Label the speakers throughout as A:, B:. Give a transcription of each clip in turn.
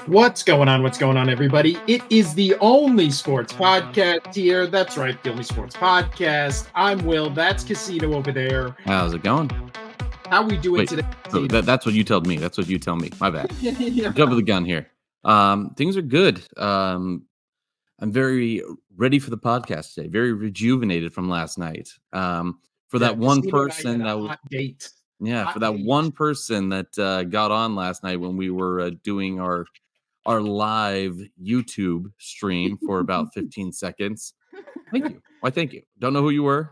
A: What's going on? What's going on, everybody? It is the only sports podcast here. That's right, the only sports podcast. I'm Will. That's Casino over there.
B: How's it going?
A: How we doing
B: Wait,
A: today?
B: so that's what you told me. That's what you tell me. My bad.
A: Yeah.
B: Jump of the gun here. Things are good. I'm very ready for the podcast today. Very rejuvenated from last night. For
A: Yeah,
B: that one
A: Casino and I had
B: person
A: a
B: that
A: hot date.
B: for that one person that got on last night when we were doing our live YouTube stream for about 15 seconds. Thank you. Why, thank you. Don't know who you were.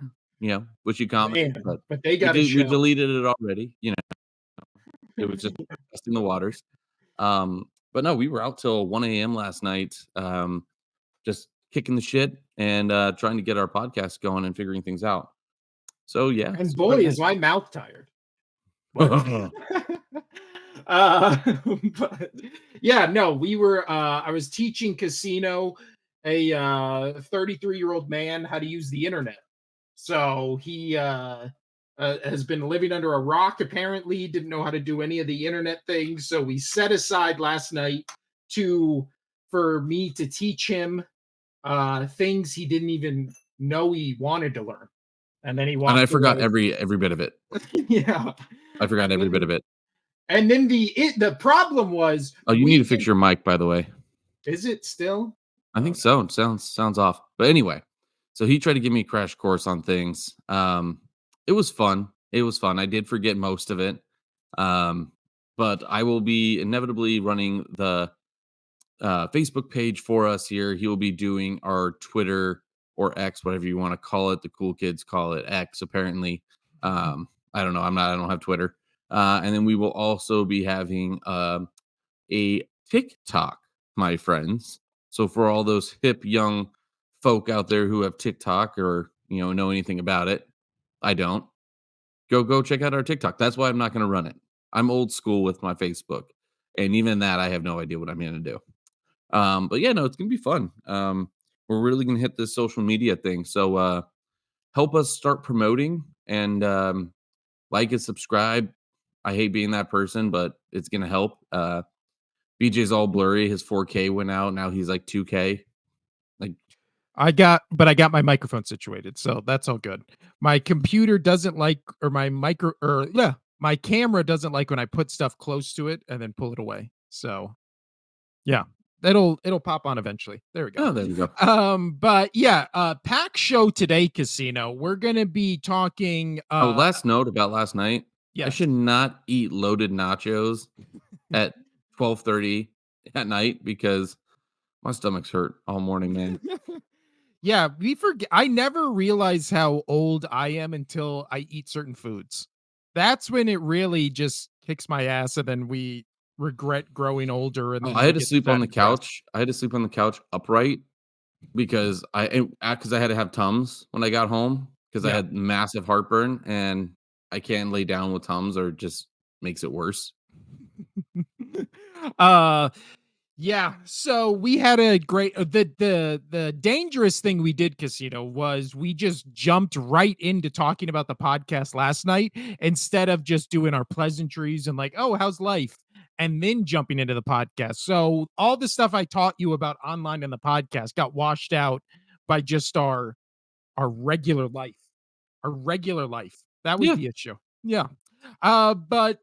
B: Wish you comment,
A: Man,
B: but
A: but they
B: we
A: got a
B: did. We
A: show.
B: deleted it already. It was just testing the waters. But no, we were out till 1 a.m. last night, just kicking the shit and trying to get our podcast going and figuring things out. So yeah,
A: And
B: it's
A: boy,
B: quite
A: is my mouth tired.
B: nice.
A: But yeah, no, we were I was teaching Casino, a 33-year-old man, how to use the internet. So he has been living under a rock. Apparently, didn't know how to do any of the internet things. So we set aside last night for me to teach him things he didn't even know he wanted to learn. And then he
B: And I
A: walked
B: forgot
A: away.
B: every bit of it.
A: Yeah.
B: I forgot every bit of it.
A: And then the problem was,
B: Oh, you need to fix your mic, by the way.
A: Is it still?
B: I think so. It sounds off. But anyway, so he tried to give me a crash course on things. It was fun. I did forget most of it. But I will be inevitably running the Facebook page for us here. He will be doing our Twitter or X, whatever you want to call it. The cool kids call it X, apparently. I don't know. I don't have Twitter. And then we will also be having a TikTok, my friends. So for all those hip young folk out there who have TikTok or know anything about it, I don't. Go check out our TikTok. That's why I'm not going to run it. I'm old school with my Facebook, and even that I have no idea what I'm going to do. But yeah, no, it's gonna be fun. We're really gonna hit this social media thing. So help us start promoting and like and subscribe. I hate being that person, but it's gonna help. BJ's all blurry. His 4K went out. Now he's like 2K. Like
C: I got my microphone situated, so that's all good. My computer doesn't like, or my camera doesn't like when I put stuff close to it and then pull it away. So yeah, it'll pop on eventually. There we go.
B: oh, there you go.
C: But yeah, pack show today, Casino. We're gonna be talking.
B: Last note about last night.
C: Yeah,
B: I should not eat loaded nachos at 12:30 at night because my stomach's hurt all morning, man.
C: yeah. We forget. I never realize how old I am until I eat certain foods. That's when it really just kicks my ass, and then we regret growing older. And then
B: I
C: we
B: had to
C: get
B: sleep
C: fat
B: on the
C: and depressed.
B: couch. I had to sleep on the couch upright because I had to have Tums when I got home because I
C: Yeah.
B: had massive heartburn and I can't lay down with Tums or it just makes it worse.
C: Yeah, so we had a great the dangerous thing we did, Casino, was we just jumped right into talking about the podcast last night instead of just doing our pleasantries and like, oh, how's life, and then jumping into the podcast. So all the stuff I taught you about online in the podcast got washed out by just our regular life. That was
B: Yeah.
C: the issue. Yeah. But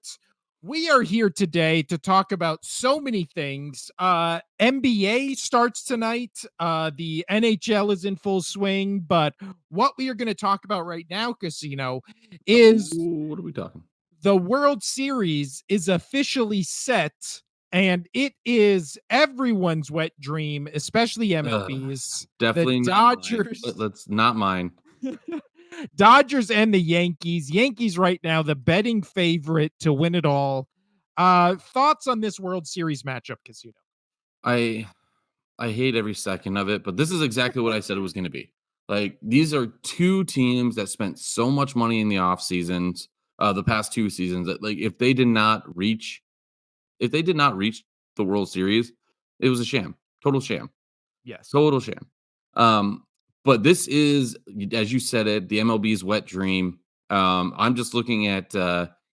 C: we are here today to talk about so many things. NBA starts tonight. The NHL is in full swing, but what we are going to talk about right now, Casino, is
B: What are we talking?
C: the World Series is officially set, and it is everyone's wet dream, especially MLB's.
B: Definitely
C: The
B: not
C: Dodgers.
B: mine. That's not mine.
C: Dodgers and the Yankees. Yankees right now, the betting favorite to win it all. Thoughts on this World Series matchup, Casino?
B: I hate every second of it, but this is exactly what I said it was going to be. Like these are two teams that spent so much money in the off seasons, the past 2 seasons that like if they did not reach the World Series, it was a sham. Total sham.
C: Yes.
B: Total sham. But this is, as you said it, the MLB's wet dream. I'm just looking at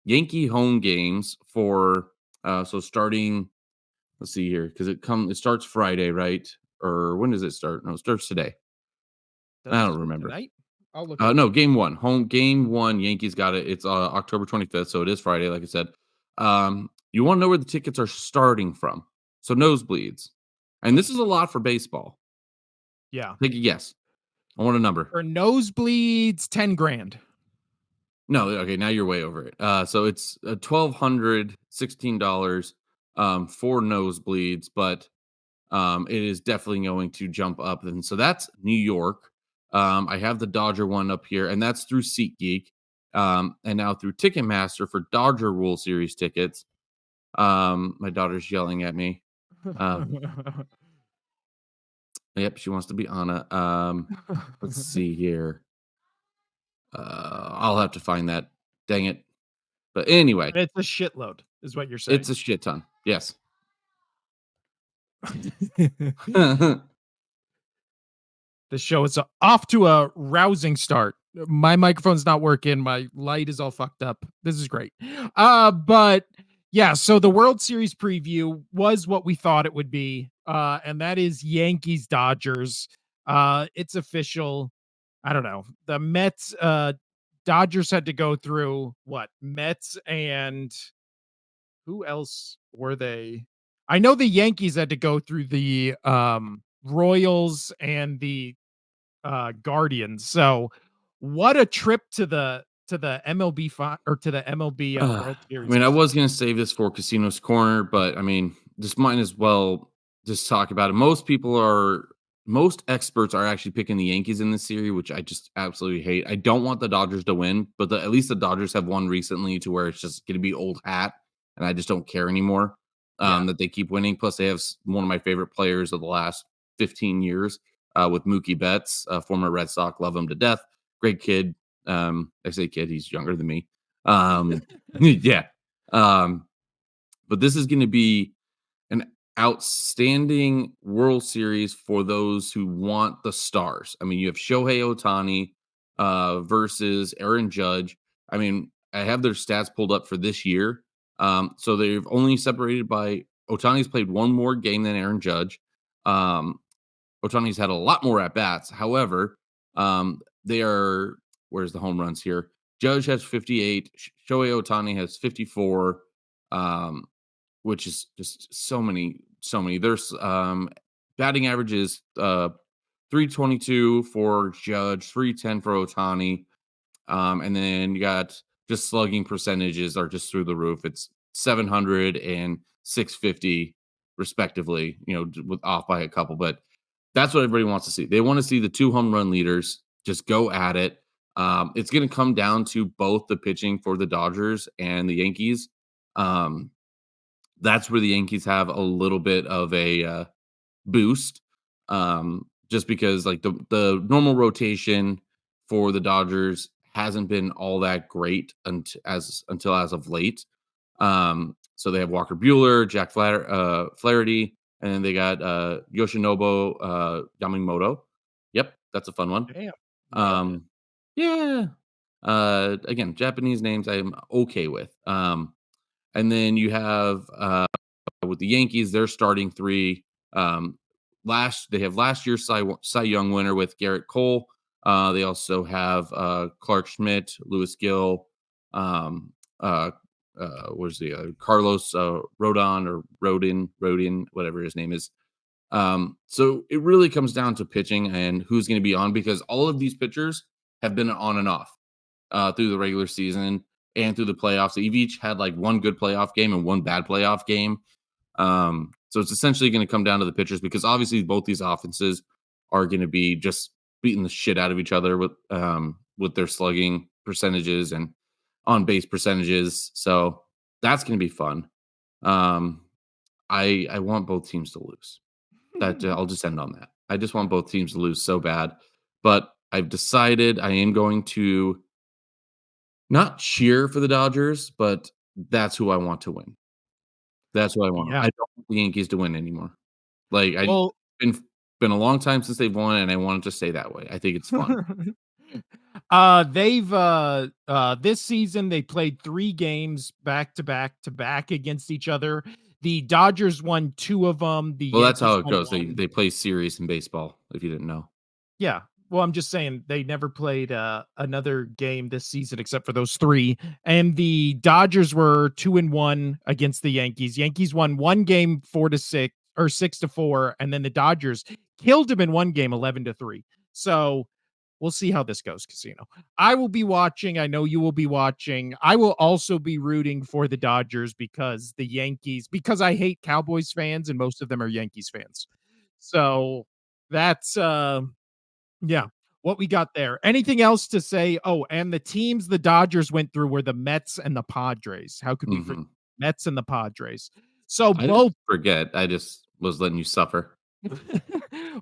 B: Yankee home games for so starting Let's see here, because it starts Friday, right? Or when does it start? No, it starts today.
C: Does
B: I
C: it
B: don't
C: start
B: remember.
C: tonight? I'll look it up.
B: No, game one, home game one. Yankees got it. It's October 25th, so it is Friday, like I said. You want to know where the tickets are starting from? So nosebleeds, and this is a lot for baseball.
C: Yeah.
B: Take a guess. I want a number.
C: For nosebleeds, 10 grand.
B: No, okay, now you're way over it. So it's $1,216 for nosebleeds, but it is definitely going to jump up. And so that's New York. I have the Dodger one up here, and that's through SeatGeek. And now through Ticketmaster for Dodger World Series tickets. My daughter's yelling at me. Yep, she wants to be on it. Let's see here. I'll have to find that. Dang it. But anyway,
C: It's a shitload, is what you're
B: it's
C: saying.
B: a shit ton. Yes.
C: The show is off to a rousing start. My microphone's not working. My light is all fucked up. This is great. But yeah, so the World Series preview was what we thought it would be. And that is Yankees Dodgers. It's official. I don't know. The Mets Dodgers had to go through what? Mets and who else were they? I know the Yankees had to go through the Royals and the Guardians. So what a trip to the MLB or to the MLB World
B: I
C: Series
B: mean, I
C: this is.
B: was gonna save this for Casino's Corner, but I mean, just might as well just talk about it. Most experts are actually picking the Yankees in this series, which I just absolutely hate. I don't want the Dodgers to win, but at least the Dodgers have won recently to where it's just gonna be old hat, and I just don't care anymore
C: Yeah.
B: that they keep winning. Plus, they have one of my favorite players of the last 15 years with Mookie Betts, former Red Sox. Love him to death. Great kid. I say kid, he's younger than me. Um, yeah. Um, but this is going to be an outstanding World Series for those who want the stars. I mean, you have Shohei Otani versus Aaron Judge. I mean, I have their stats pulled up for this year. So they've only separated by Otani's played one more game than Aaron Judge. Um, Otani's had a lot more at bats. However, they are where's the home runs here? Judge has 58. Shohei Otani has 54, um, which is just so many, so many. There's batting average is 322 for Judge, 310 for Otani. And then you got just slugging percentages are just through the roof. It's 700 and 650 respectively, with off by a couple, but that's what everybody wants to see. They want to see the two home run leaders just go at it. It's going to come down to both the pitching for the Dodgers and the Yankees. Um, that's where the Yankees have a little bit of a boost, just because like the normal rotation for the Dodgers hasn't been all that great until as of late. So they have Walker Bueller, Flaherty, and then they got Yoshinobu Yamamoto. Yep, that's a fun one.
C: Damn. Nailed it.
B: Um, yeah. Again, Japanese names I'm okay with. And then you have with the Yankees, they're starting three. Um, they have last year's Cy Young winner with Garrett Cole. They also have Clark Schmidt, Lewis Gill, um, uh, where's the other? Carlos Rodin, whatever his name is. So it really comes down to pitching and who's going to be on because all of these pitchers have been on and off through the regular season and through the playoffs. They've each had like one good playoff game and one bad playoff game. So it's essentially going to come down to the pitchers because obviously both these offenses are going to be just beating the shit out of each other with their slugging percentages and on base percentages. So that's going to be fun. Um, I want both teams to lose. That I'll just end on that. I just want both teams to lose so bad, but I've decided I am going to not cheer for the Dodgers, but that's who I want to win. That's what I want.
C: Yeah.
B: I don't want the Yankees to win anymore. Like,
C: Well,
B: been been a long time since they've won, and I want it to stay that way. I think it's fun.
C: They've this season they played 3 games back to back to back against each other. The Dodgers won 2 of them. The
B: Well, that's how
C: Yankees
B: it
C: won
B: goes. They
C: 1.
B: they play series in baseball, if you didn't know.
C: Yeah. Well, I'm just saying they never played another game this season except for those 3. And the Dodgers were 2-1 against the Yankees. Yankees won 1 game 4-6 or 6-4, and then the Dodgers killed them in 1 game 11-3. So we'll see how this goes, Casino. I will be watching. I know you will be watching. I will also be rooting for the Dodgers because the Yankees, because I hate Cowboys fans and most of them are Yankees fans. So that's yeah, what we got there. Anything else to say? Oh, and the teams the Dodgers went through were the Mets and the Padres. How could we forget
B: Mhm.
C: Mets and the Padres? So
B: I didn't
C: both
B: forget. I just was letting you suffer.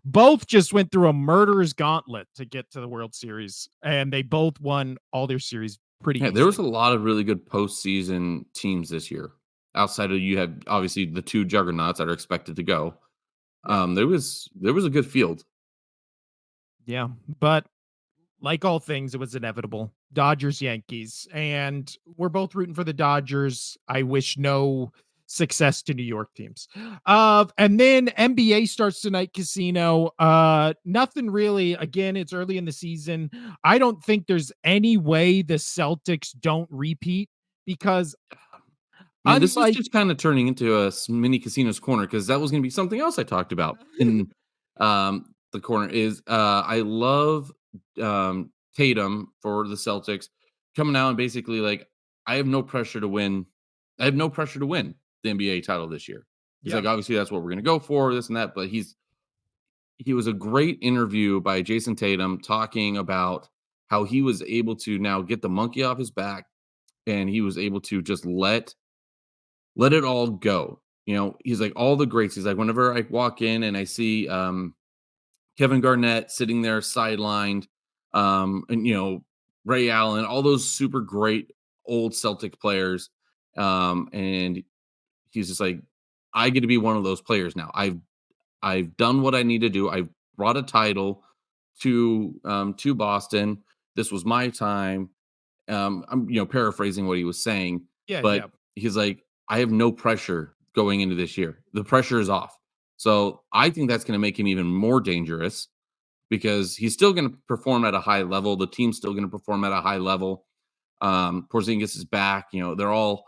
C: both just went through a murderer's gauntlet to get to the World Series, and they both won all their series pretty
B: Yeah, there was
C: easily.
B: a lot of really good postseason teams this year. Outside of you had obviously the 2 juggernauts that are expected to go.
C: Yeah.
B: There was a good field.
C: Yeah, but like all things, it was inevitable. Dodgers, Yankees, and we're both rooting for the Dodgers. I wish no success to New York teams. And then NBA starts tonight, Casino. Nothing really. Again, it's early in the season. I don't think there's any way the Celtics don't repeat because
B: Man, this is
C: unlike
B: just kinda turning into a mini casinos corner because that was gonna be something else I talked about in, the corner is, I love, Tatum for the Celtics coming out and basically like, "I have no pressure to win I have no pressure to win the NBA title this year." He's
C: yeah,
B: like, "Obviously, that's what we're gonna go for, this and that," but he was a great interview by Jason Tatum talking about how he was able to now get the monkey off his back, and he was able to just let it all go. He's like all the greats. He's like, whenever I walk in and I see Kevin Garnett sitting there sidelined, and Ray Allen, all those super great old Celtic players, and he's just like, I get to be one of those players now. I've done what I need to do. I've brought a title to Boston. This was my time. I'm paraphrasing what he was saying,
C: yeah,
B: but
C: yeah.
B: he's like, I have no pressure going into this year. The pressure is off. So I think that's going to make him even more dangerous because he's still going to perform at a high level. The team's still going to perform at a high level. Porzingis is back. They're all.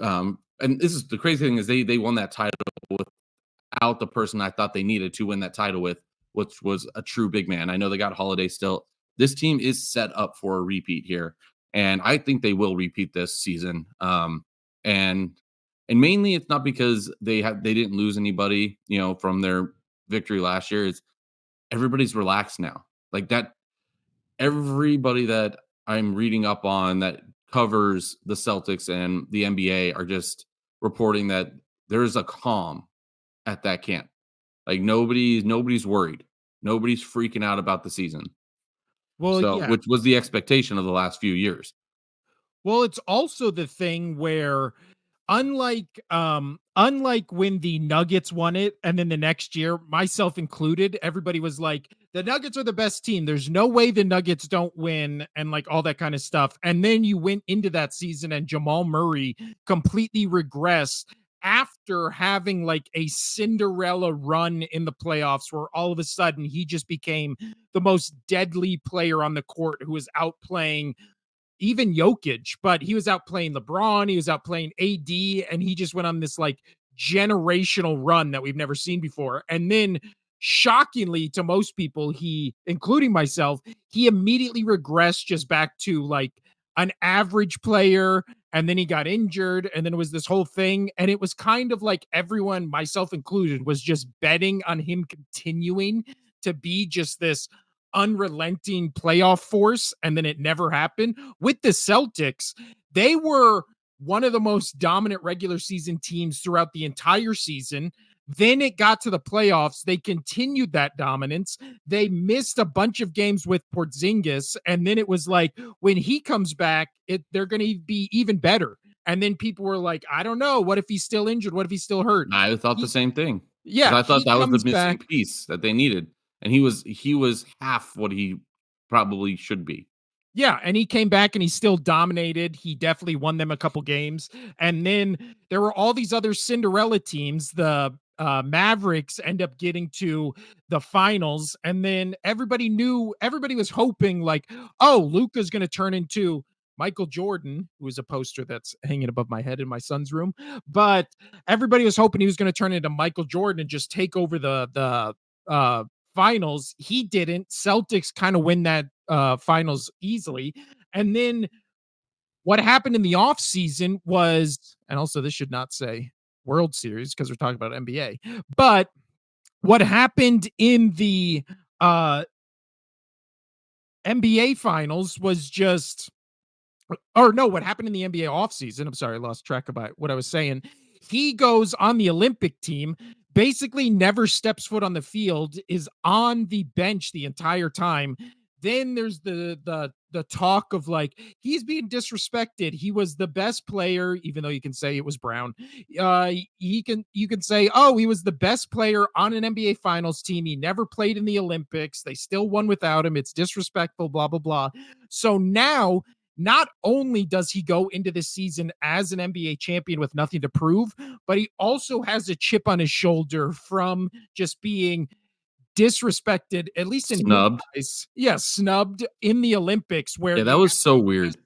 B: And this is the crazy thing is they won that title without the person I thought they needed to win that title with, which was a true big man. I know they got Holiday still. This team is set up for a repeat here, and I think they will repeat this season. And and mainly it's not because they didn't lose anybody, from their victory last year. It's everybody's relaxed now. Like that, everybody that I'm reading up on that covers the Celtics and the NBA are just reporting that there's a calm at that camp. Like nobody's worried. Nobody's freaking out about the season.
C: Well,
B: So,
C: yeah.
B: which was the expectation of the last few years.
C: Well, it's also the thing where unlike when the Nuggets won it and then the next year, myself included, everybody was like, the Nuggets are the best team. There's no way the Nuggets don't win and like all that kind of stuff. And then you went into that season and Jamal Murray completely regressed after having like a Cinderella run in the playoffs where all of a sudden he just became the most deadly player on the court who was outplaying even Jokic, but he was out playing LeBron, he was out playing AD, and he just went on this like generational run that we've never seen before. And then shockingly to most people, including myself, he immediately regressed just back to like an average player. And then he got injured, and then it was this whole thing. And it was kind of like everyone, myself included, was just betting on him continuing to be just this unrelenting playoff force, and then it never happened. With the Celtics, they were one of the most dominant regular season teams throughout the entire season. Then it got to the playoffs. They continued that dominance. They missed a bunch of games with Porzingis, and then it was like when he comes back, they're going to be even better. And then people were like, I don't know. What if he's still injured? What if he's still hurt?
B: I thought the
C: He,
B: same thing because
C: yeah,
B: I thought
C: he
B: that was the
C: comes
B: missing
C: back.
B: piece that they needed, and he was half what he probably should be.
C: Yeah, and he came back and he still dominated. He definitely won them a couple games. And then there were all these other Cinderella teams. The Mavericks end up getting to the finals, and then everybody was hoping like, oh, Luca's going to turn into Michael Jordan, who is a poster that's hanging above my head in my son's room. But everybody was hoping he was going to turn into Michael Jordan and just take over the finals. He didn't. Celtics kind of win that finals easily. And then what happened in the offseason was, and also this should not say World Series because we're talking about NBA, but what happened in the uh NBA finals was just, or no, what happened in the NBA offseason? I'm sorry, I lost track of what I was saying. He goes on the Olympic team, basically never steps foot on the field, is on the bench the entire time. Then there's the talk of like he's being disrespected. He was the best player, even though you can say it was Brown. You can say, oh, he was the best player on an NBA Finals team. He never played in the Olympics. They still won without him. It's disrespectful. Blah blah blah. So now not only does he go into this season as an NBA champion with nothing to prove, but he also has a chip on his shoulder from just being disrespected, at least in his
B: Snubbed.
C: eyes. Yeah, snubbed in the Olympics where
B: Yeah, that
C: you
B: was so
C: have
B: weird.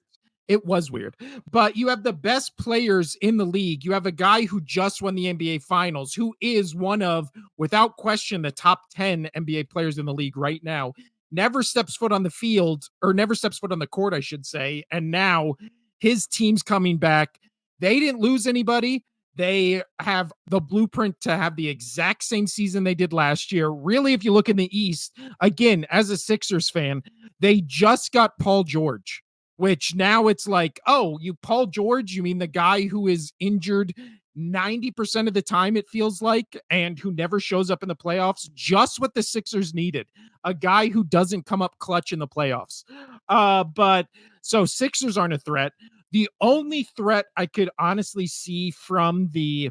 C: it was weird. But you have the best players in the league. You have a guy who just won the NBA Finals, who is one of, without question, the top 10 NBA players in the league right now. Never steps foot on the field, or never steps foot on the court, I should say. And now his team's coming back. They didn't lose anybody. They have the blueprint to have the exact same season they did last year. Really, if you look in the East, again, as a Sixers fan, they just got Paul George, which now it's like, oh, you Paul George, you mean the guy who is injured 90% of the time, it feels like, and who never shows up in the playoffs? Just what the Sixers needed. A guy who doesn't come up clutch in the playoffs. But so Sixers aren't a threat. The only threat I could honestly see from the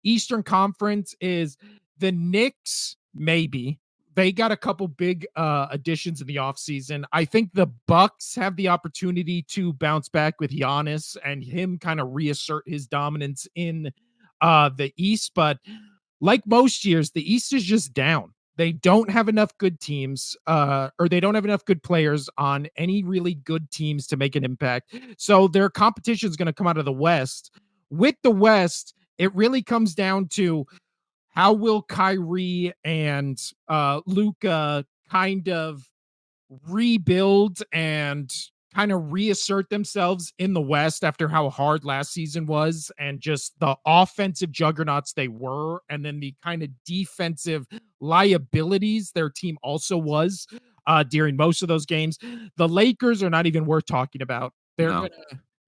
C: Eastern Conference is the Knicks, maybe. They got a couple big additions in the offseason. I think the Bucks have the opportunity to bounce back with Giannis and him kind of reassert his dominance in the East. But like most years, the East is just down. They don't have enough good teams, or they don't have enough good players on any really good teams to make an impact. So their competition is going to come out of the West. With the West, it really comes down to how will Kyrie and Luca kind of rebuild and kind of reassert themselves in the West after how hard last season was and just the offensive juggernauts they were, and then the kind of defensive liabilities their team also was during most of those games. The Lakers are not even worth talking about.
B: No.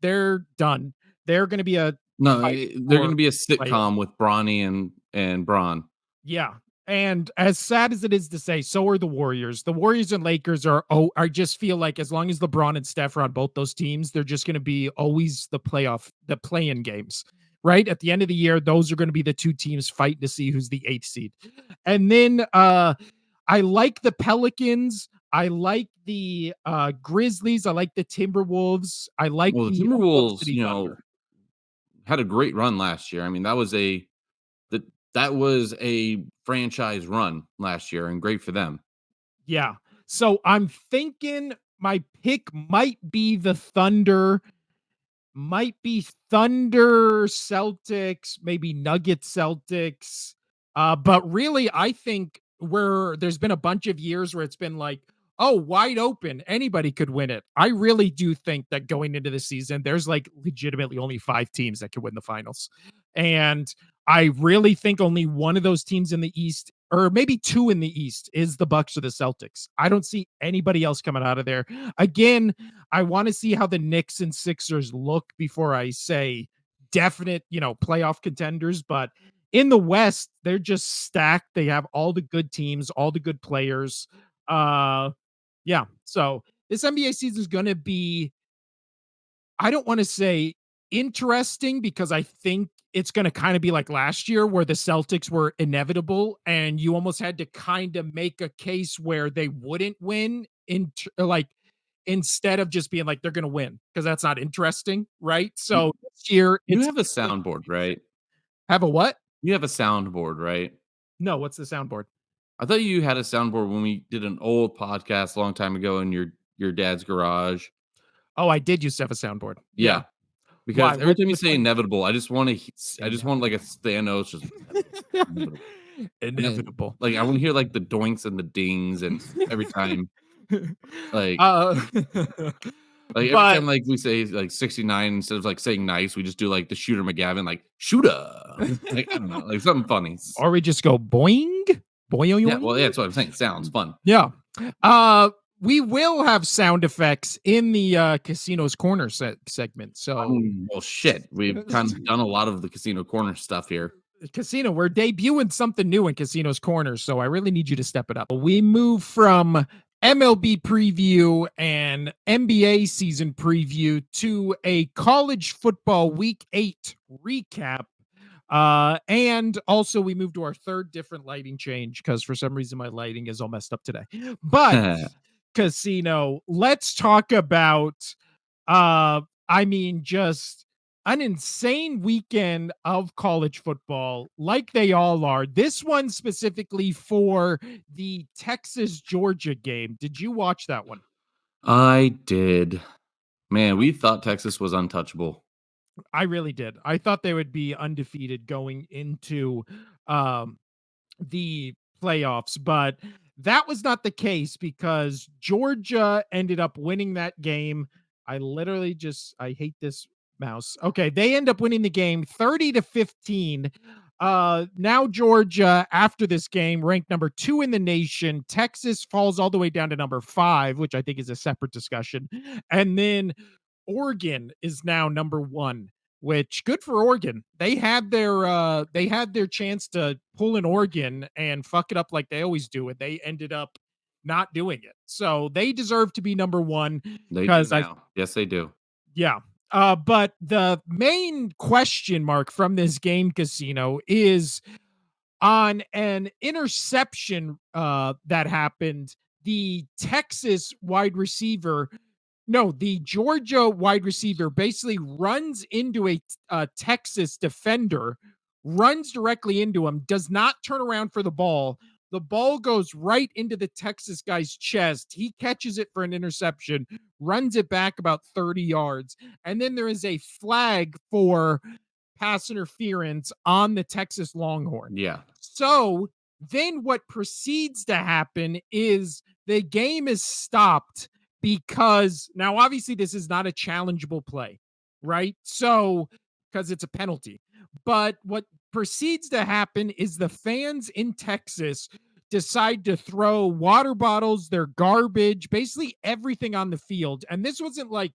C: They're done. They're gonna be a
B: No,
C: fight
B: they're
C: for
B: gonna be a
C: playoff.
B: sitcom with Bronny and Braun.
C: Yeah. And as sad as it is to say, so are the Warriors. The Warriors and Lakers are, I just feel like as long as LeBron and Steph are on both those teams, they're just going to be always the play-in games, right? At the end of the year, those are going to be the two teams fighting to see who's the 8th seed. And then I like the Pelicans. I like the Grizzlies. I like the Timberwolves. I like
B: Well, the
C: the Oklahoma
B: Timberwolves,
C: City Thunder.
B: had a great run last year. I mean, that that was a franchise run last year and great for them.
C: Yeah. So I'm thinking my pick might be Thunder Celtics, maybe Nugget Celtics. But really, I think where there's been a bunch of years where it's been like, oh, wide open, anybody could win it. I really do think that going into the season, there's like legitimately only 5 teams that could win the finals. And I really think only one of those teams in the East, or maybe 2 in the East, is the Bucks or the Celtics. I don't see anybody else coming out of there. Again, I want to see how the Knicks and Sixers look before I say definite, playoff contenders. But in the West, they're just stacked. They have all the good teams, all the good players. Yeah. So this NBA season is going to be, I don't want to say interesting because I think it's going to kind of be like last year where the Celtics were inevitable and you almost had to kind of make a case where they wouldn't win like instead of just being like they're going to win because that's not interesting, right?
B: You
C: So this year
B: you
C: it's
B: have a soundboard, right?
C: have a what?
B: You have a soundboard, right?
C: No, what's the soundboard?
B: I thought you had a soundboard when we did an old podcast a long time ago in your dad's garage.
C: Oh, I did used to have a soundboard. Yeah.
B: Yeah, because
C: Why?
B: every time you
C: Which
B: say
C: one?
B: inevitable, I just want like a
C: Inevitable.
B: Thanos just inevitable. And then,
C: Inevitable.
B: like, I wanna hear, like, the doinks and the dings and every time, like
C: uh,
B: every
C: but
B: time, like, we say, like, 69 instead of, like, saying nice, we just do, like, the Shooter McGavin, like, "Shooter." Like, I don't know, like, something funny.
C: or we just go boing,
B: Yeah, well, yeah,
C: boing.
B: that's what I'm saying, it sounds fun.
C: Yeah. Uh, we will have sound effects in the casinos corner segment.
B: I
C: So
B: mean, well, shit, we've kind of done a lot of the casino corner stuff here.
C: Casino, we're debuting something new in Casinos Corner, so I really need you to step it up. We move from MLB preview and NBA season preview to a college football week 8 recap. And also we move to our third different lighting change because for some reason my lighting is all messed up today. But Casino, let's talk about I mean, just an insane weekend of college football, like they all are. This one specifically for the Texas Georgia game. Did you watch that one?
B: I did. Man, we thought Texas was untouchable.
C: I really did. I thought they would be undefeated going into um, the playoffs, but that was not the case because Georgia ended up winning that game. I literally just I hate this mouse. Okay, they end up winning the game 30-15. Now Georgia after this game ranked number 2 in the nation. Texas falls all the way down to number 5, which I think is a separate discussion. And then Oregon is now number 1, which good for Oregon. They had their chance to pull in Oregon and fuck it up like they always do, and they ended up not doing it. So they deserve to be number 1
B: They do
C: because I
B: now. Yes, they do.
C: yeah. But the main question mark from this game, Casino, is on an interception that happened. The Texas wide receiver no, the Georgia wide receiver basically runs into a Texas defender, runs directly into him, does not turn around for the ball. The ball goes right into the Texas guy's chest. He catches it for an interception, runs it back about 30 yards. And then there is a flag for pass interference on the Texas Longhorn.
B: Yeah.
C: So then what proceeds to happen is the game is stopped because now obviously this is not a challengeable play, right? So because it's a penalty. But what proceeds to happen is the fans in Texas decide to throw water bottles, their garbage, basically everything on the field. And this wasn't like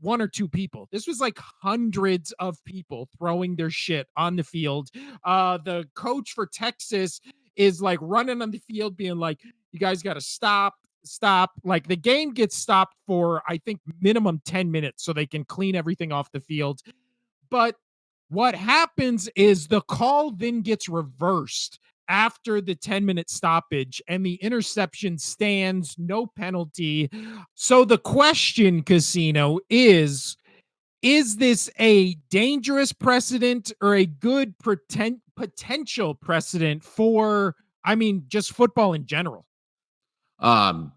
C: one or two people. This was like hundreds of people throwing their shit on the field. The coach for Texas is like running on the field being like, you guys got to stop. Like the game gets stopped for, I think, minimum 10 minutes so they can clean everything off the field. But what happens is the call then gets reversed after the 10-minute stoppage and the interception stands, no penalty. So the question, Casino, is this a dangerous precedent or a good potential precedent for, I mean, just football in general?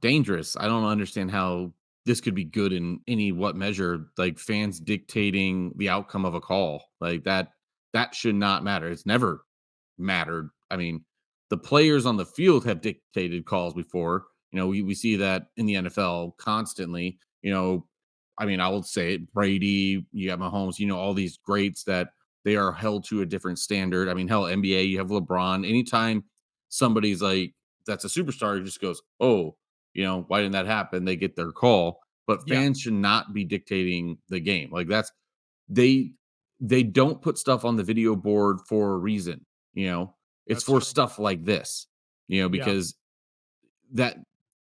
B: Dangerous. I don't understand how this could be good in any what measure, like fans dictating the outcome of a call. Like that should not matter. It's never mattered. I mean, the players on the field have dictated calls before. We see that in the NFL constantly. I mean, I will say it, Brady, you got Mahomes, all these greats that they are held to a different standard. I mean, hell, NBA, you have LeBron. Anytime somebody's like that's a superstar, just goes, oh, why didn't that happen? They get their call. But
C: Yeah,
B: fans should not be dictating the game. Like they they don't put stuff on the video board for a reason, you know. It's
C: that's
B: for
C: true.
B: stuff like this,
C: Yeah.
B: because that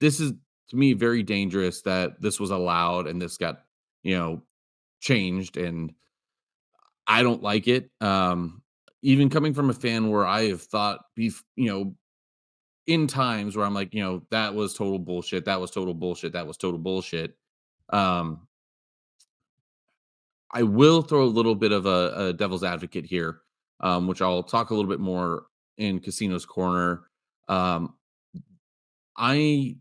B: this is to me very dangerous that this was allowed and this got, you know, changed. And I don't like it. Even coming from a fan where I have thought in times where I'm like, that was total bullshit. That was total bullshit. That was total bullshit. Um, I will throw a little bit of a devil's advocate here, which I'll talk a little bit more in Casino's Corner. Um, I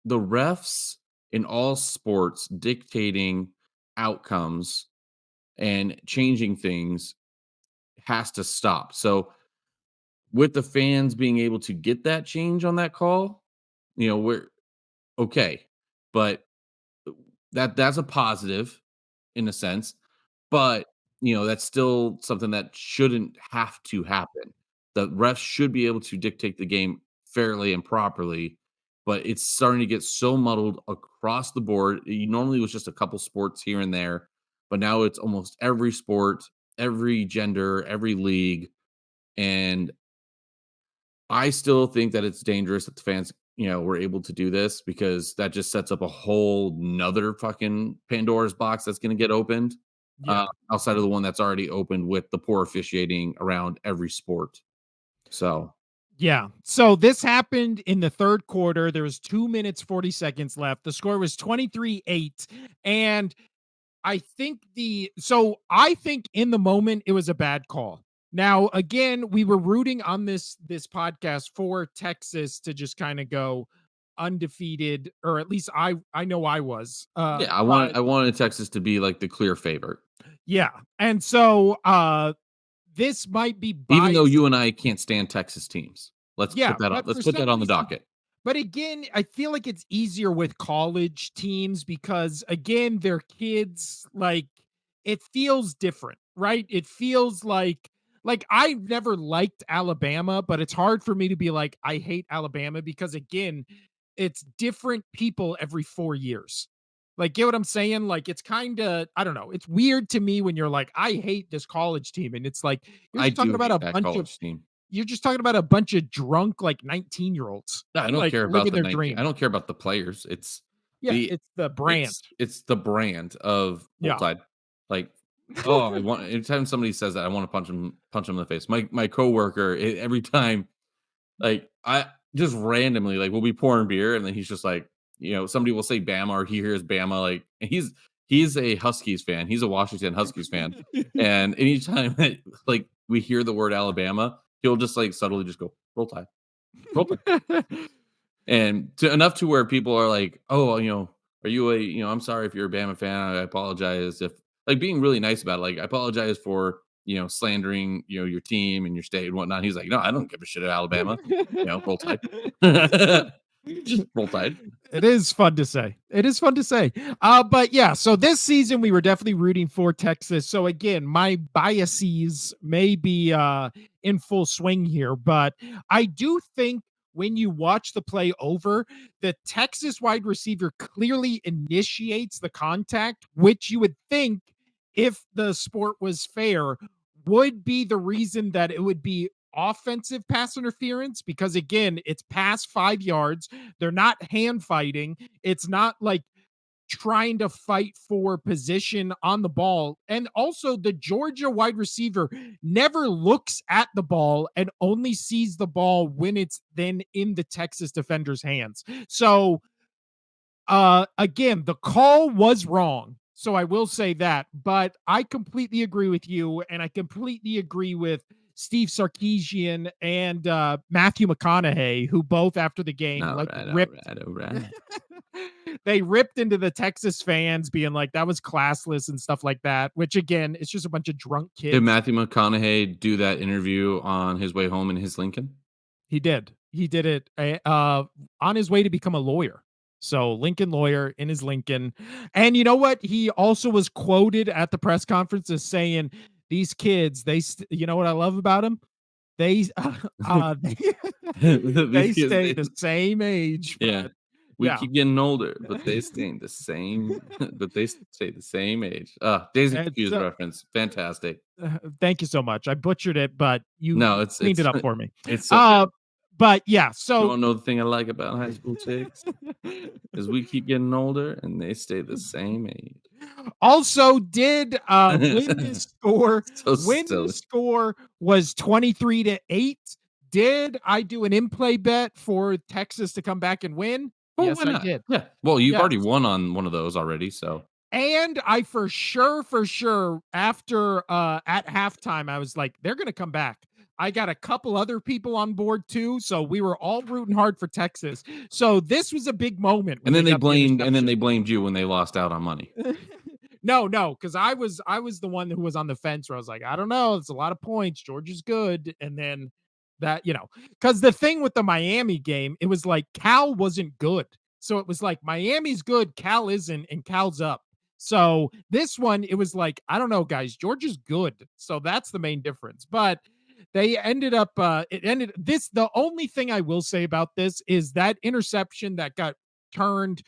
B: the refs in all sports dictating outcomes and changing things has to stop. So with the fans being able to get that change on that call, we're okay. But that's a positive in a sense, but, that's still something that shouldn't have to happen. The refs should be able to dictate the game fairly and properly, but it's starting to get so muddled across the board. Normally, it was just a couple sports here and there, but now it's almost every sport, every gender, every league, and I still think that it's dangerous that the fans, were able to do this because that just sets up a whole nother fucking Pandora's box that's going to get opened outside of the one that's already opened with the poor officiating around every sport. So,
C: Yeah. So this happened in the third quarter. There was 2 minutes 40 seconds left. The score was 23-8, and I think in the moment it was a bad call. Now, again, we were rooting on this podcast for Texas to just kind of go undefeated, or at least I know I was.
B: yeah,
C: But
B: I wanted Texas to be like the clear favorite,
C: yeah. And so this might be
B: even though
C: biased.
B: you and I can't stand Texas teams.
C: Yeah, but
B: Let's
C: for
B: put that
C: some
B: on the
C: reason,
B: docket.
C: but again, I feel like it's easier with college teams because again, they're kids. Like it feels different, right? It feels like I never liked Alabama, but it's hard for me to be like I hate Alabama because again, it's different people every 4 years. Like, get what I'm saying? Like, it's kind of, I don't know. It's weird to me when you're like, I hate this college team. And it's like, you're
B: I
C: just talking
B: do
C: about
B: hate
C: a
B: that
C: bunch of
B: college team.
C: you're just talking about a bunch of drunk, like 19-year-olds,
B: No, I don't
C: like
B: care about
C: living
B: the
C: their
B: 19. I
C: dream.
B: don't care about the players. It's
C: Yeah,
B: the
C: it's the brand.
B: it's the brand of Roll
C: Yeah.
B: Tide. Like, oh, I want anytime somebody says that, I want to punch him in the face. My coworker, every time, like I just randomly like we'll be pouring beer, and then he's just like, somebody will say Bama, or he hears Bama, like, and he's a Huskies fan. He's a Washington Huskies fan, and anytime that like we hear the word Alabama, he'll just like subtly just go Roll Tide, Roll Tide. And to enough to where people are like, "Oh, are you I'm sorry if you're a Bama fan. I apologize if like being really nice about it. Like, I apologize for slandering your team and your state and whatnot." He's like, "No, I don't give a shit at Alabama. Roll Tide, just Roll Tide."
C: It is fun to say. It is fun to say. But yeah, so this season we were definitely rooting for Texas. So again, my biases may be in full swing here, but I do think when you watch the play over, the Texas wide receiver clearly initiates the contact, which you would think if the sport was fair would be the reason that it would be offensive pass interference because again, it's past 5 yards. They're not hand fighting. It's not like trying to fight for position on the ball. And also, the Georgia wide receiver never looks at the ball and only sees the ball when it's then in the Texas defender's hands. So, again, the call was wrong. So I will say that, but I completely agree with you, and I completely agree with Steve Sarkisian and Matthew McConaughey, who both after the game
B: All
C: like
B: right, all
C: ripped
B: right, all right.
C: they ripped into the Texas fans, being like that was classless and stuff like that. Which again, it's just a bunch of drunk
B: Did
C: kids.
B: Matthew McConaughey do that interview on his way home in his Lincoln?
C: He did. He did it on his way to become a lawyer. So Lincoln lawyer in his Lincoln. And you know what? He also was quoted at the press conference as saying, these kids, you know what I love about them? They, they, they
B: Because
C: stay the same age,
B: yeah,
C: but
B: we
C: yeah.
B: keep getting older, but they stay the same. But they stay the same age. Days and
C: It's,
B: Confused reference, fantastic.
C: thank you so much. I butchered it, but you
B: No,
C: cleaned it up for me.
B: it's so
C: Uh,
B: good.
C: But yeah,
B: You
C: so
B: wanna know the thing I like about high school chicks? Is we keep getting older and they stay the same age.
C: also did win this score.
B: So
C: Win the
B: silly.
C: score was 23-8. Did I do an in-play bet for Texas to come back and win?
B: Oh,
C: Yes,
B: why
C: I
B: not?
C: did.
B: Yeah. Well, you've
C: Yes.
B: already won on one of those already, so
C: And I for sure after at halftime, I was like, they're gonna come back. I got a couple other people on board too. So we were all rooting hard for Texas. So this was a big moment when
B: and
C: they
B: then they
C: got the interception.
B: blamed you when they lost out on money.
C: No, because I was the one who was on the fence where I was like, I don't know, it's a lot of points. Georgia's good, and then that because the thing with the Miami game, it was like Cal wasn't good, so it was like Miami's good, Cal isn't, and Cal's up. So this one, it was like I don't know, guys, Georgia's good, so that's the main difference. But they ended up it ended this the only thing I will say about this is that interception that got turned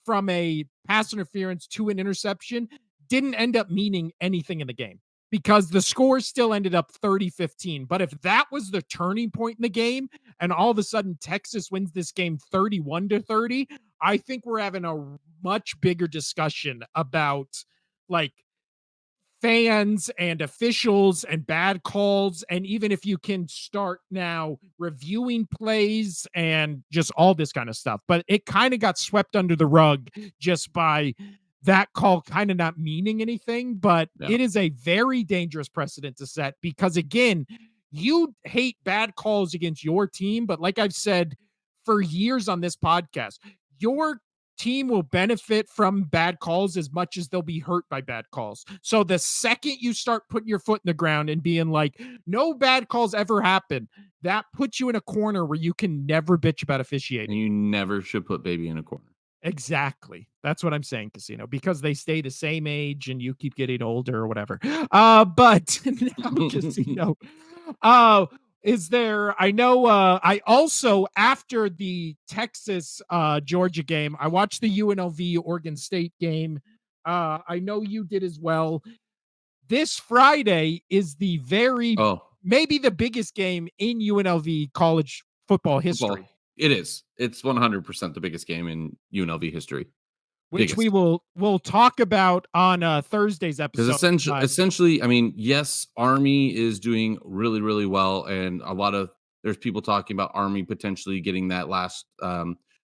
C: from a pass interference to an interception didn't end up meaning anything in the game because the score still ended up 30-15. But if that was the turning point in the game and all of a sudden Texas wins this game 31-30, I think we're having a much bigger discussion about like fans and officials and bad calls. And even if you can start now reviewing plays and just all this kind of stuff, but it kind of got swept under the rug just by that call kind of not meaning anything. But
B: Yeah.
C: it is a very dangerous precedent to set because, again, you hate bad calls against your team. But like I've said for years on this podcast, your team will benefit from bad calls as much as they'll be hurt by bad calls. So the second you start putting your foot in the ground and being like, no bad calls ever happen, that puts you in a corner where you can never bitch about
B: And
C: officiating.
B: you never should put baby in a corner.
C: Exactly. That's what I'm saying, Casino, because they stay the same age and you keep getting older or whatever. But now, Casino, uh, is there, I know, I also, after the Texas Georgia game, I watched the UNLV Oregon State game. I know you did as well. This Friday is the
B: Oh,
C: maybe the biggest game in UNLV college football
B: football.
C: history,
B: It is. It's 100% the biggest game in UNLV history.
C: which
B: Biggest.
C: we'll talk about on Thursday's
B: Because
C: episode.
B: essentially, I mean, yes, Army is doing really, really well, and there's people talking about Army potentially getting that last,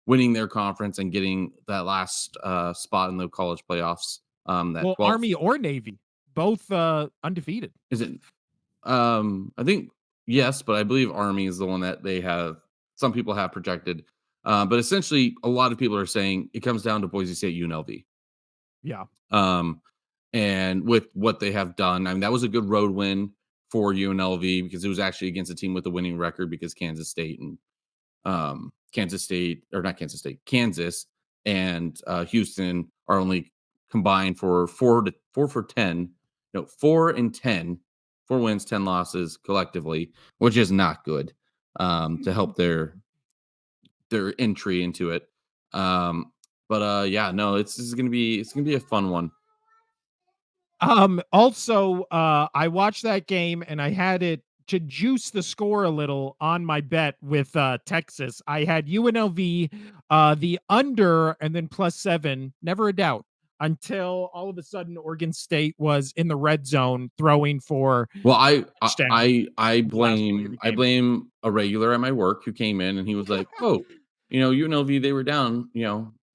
B: winning their conference and getting that last spot in the college playoffs. That
C: Well,
B: 12th.
C: Army or Navy, both undefeated.
B: Is it? I think yes, but I believe Army is the one that they have. Some people have projected, but essentially, a lot of people are saying it comes down to Boise State UNLV.
C: Yeah.
B: Um, and with what they have done, I mean, that was a good road win for UNLV because it was actually against a team with a winning record because Kansas and Houston are only combined for 4 for 10, no 4-10, 4 wins, 10 losses collectively, which is not good to help their entry into it. But no, it's gonna be a fun one.
C: Also, I watched that game and I had it to juice the score a little on my bet with Texas. I had UNLV, the under, and then +7, never a doubt, until all of a sudden Oregon State was in the red zone throwing for
B: Well, I I
C: touchdown.
B: I I
C: The last play of
B: blame
C: the
B: I
C: game.
B: blame a regular at my work who came in and he was like, "Oh, UNLV, they were down,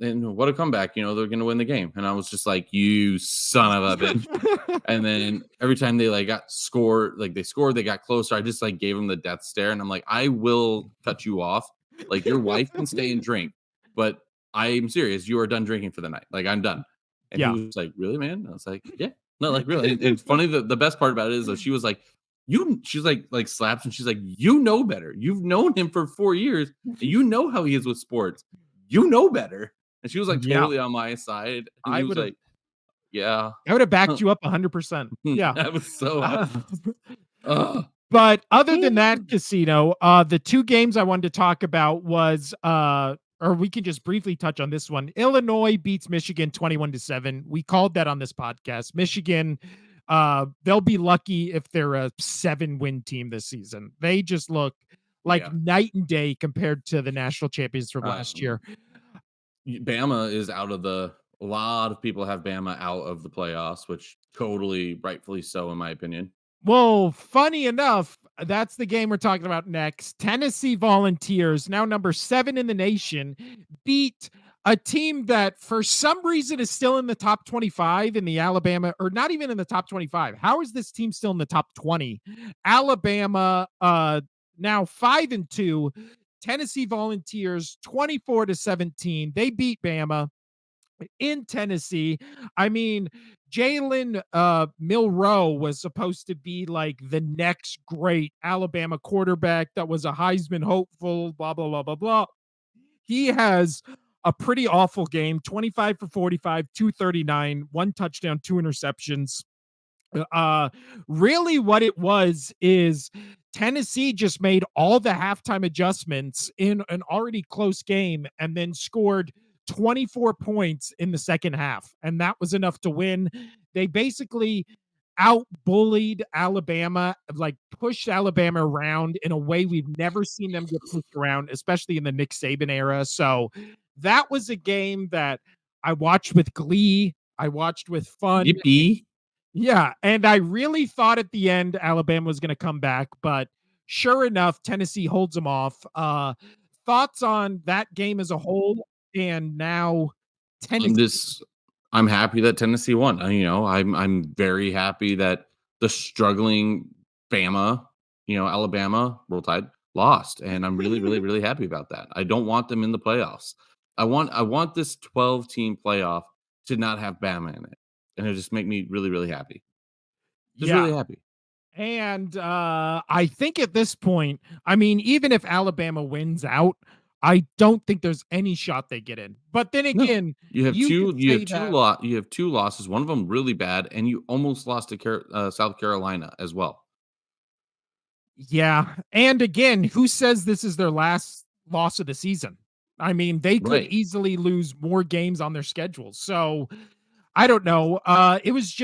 B: and what a comeback, they're gonna win the game." And I was just like, "You son of a bitch." And then every time they they scored, they got closer. I just gave him the death stare, and I'm like, "I will cut you off. Like your wife can stay and drink, but I'm serious. You are done drinking for the night. Like I'm done." And he
C: Yeah.
B: was like, "Really, man?" I was like, "Yeah, no, like really." It's funny. The best part about it is though, she was like, she's like slaps, and she's like, "You know better. You've known him for 4 years. And you know how he is with sports. You know better." And she was like
C: Yeah.
B: totally on my side, and
C: I
B: he was
C: would have
B: like, "Yeah."
C: I would have backed you up 100%. Yeah.
B: I was so
C: Uh,
B: ugh.
C: But other than that, Casino, the two games I wanted to talk about was or we can just briefly touch on this one. Illinois beats Michigan 21-7. We called that on this podcast. Michigan, they'll be lucky if they're a 7-win team this season. They just look like
B: Yeah.
C: night and day compared to the national champions from last year.
B: Um, Bama is out of the a lot of people have Bama out of the playoffs, which totally rightfully so, in my opinion.
C: Well, funny enough, that's the game we're talking about next. Tennessee Volunteers, now number 7 in the nation, beat a team that for some reason is still in the top 25 in the Alabama, or not even in the top 25. How is this team still in the top 20? Alabama, now 5-2. Tennessee Volunteers 24-17. They beat Bama in Tennessee. I mean, Jalen Milroe was supposed to be like the next great Alabama quarterback that was a Heisman hopeful, blah, blah, blah, blah, blah. He has a pretty awful game, 25 for 45, 239, one touchdown, two interceptions. Uh, really, what it was is Tennessee just made all the halftime adjustments in an already close game and then scored 24 points in the second half. And that was enough to win. They basically out bullied Alabama, like pushed Alabama around in a way we've never seen them get pushed around, especially in the Nick Saban era. So that was a game that I watched with glee. I watched with fun.
B: Yippee!
C: Yeah, and I really thought at the end Alabama was going to come back, but sure enough, Tennessee holds them off. Thoughts on that game as a whole, and now
B: I'm
C: Tennessee?
B: just I'm happy that Tennessee won. I'm very happy that the struggling Bama, Alabama, Roll Tide lost, and I'm really, really, really happy about that. I don't want them in the playoffs. I want this 12-team playoff to not have Bama in it, and it just make me really, really happy. Just
C: Yeah,
B: really happy.
C: and I think at this point, I mean, even if Alabama wins out, I don't think there's any shot they get in. But then
B: No,
C: again,
B: you have
C: you could
B: two. You
C: say
B: have two
C: that.
B: lot. You have two losses. One of them really bad, and you almost lost to South Carolina as well.
C: Yeah. And again, who says this is their last loss of the season? I mean, they could
B: Right.
C: easily lose more games on their schedule. So I don't know. It was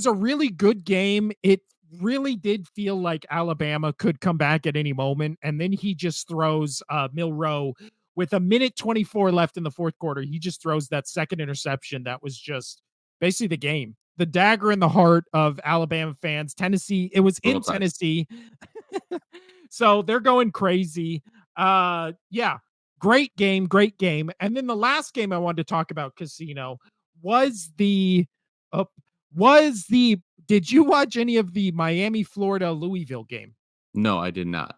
C: a really good game. It really did feel like Alabama could come back at any moment. And then he just throws Milroe with a minute 24 left in the fourth quarter. He just throws that second interception. That was just basically the game. The dagger in the heart of Alabama fans. Tennessee, it was
B: Roll
C: in
B: Tide.
C: Tennessee. So they're going crazy. Yeah, great game, great game. And then the last game I wanted to talk about, Casino, was the uh, was the did you watch any of the Miami, Florida, Louisville game?
B: No, I did not.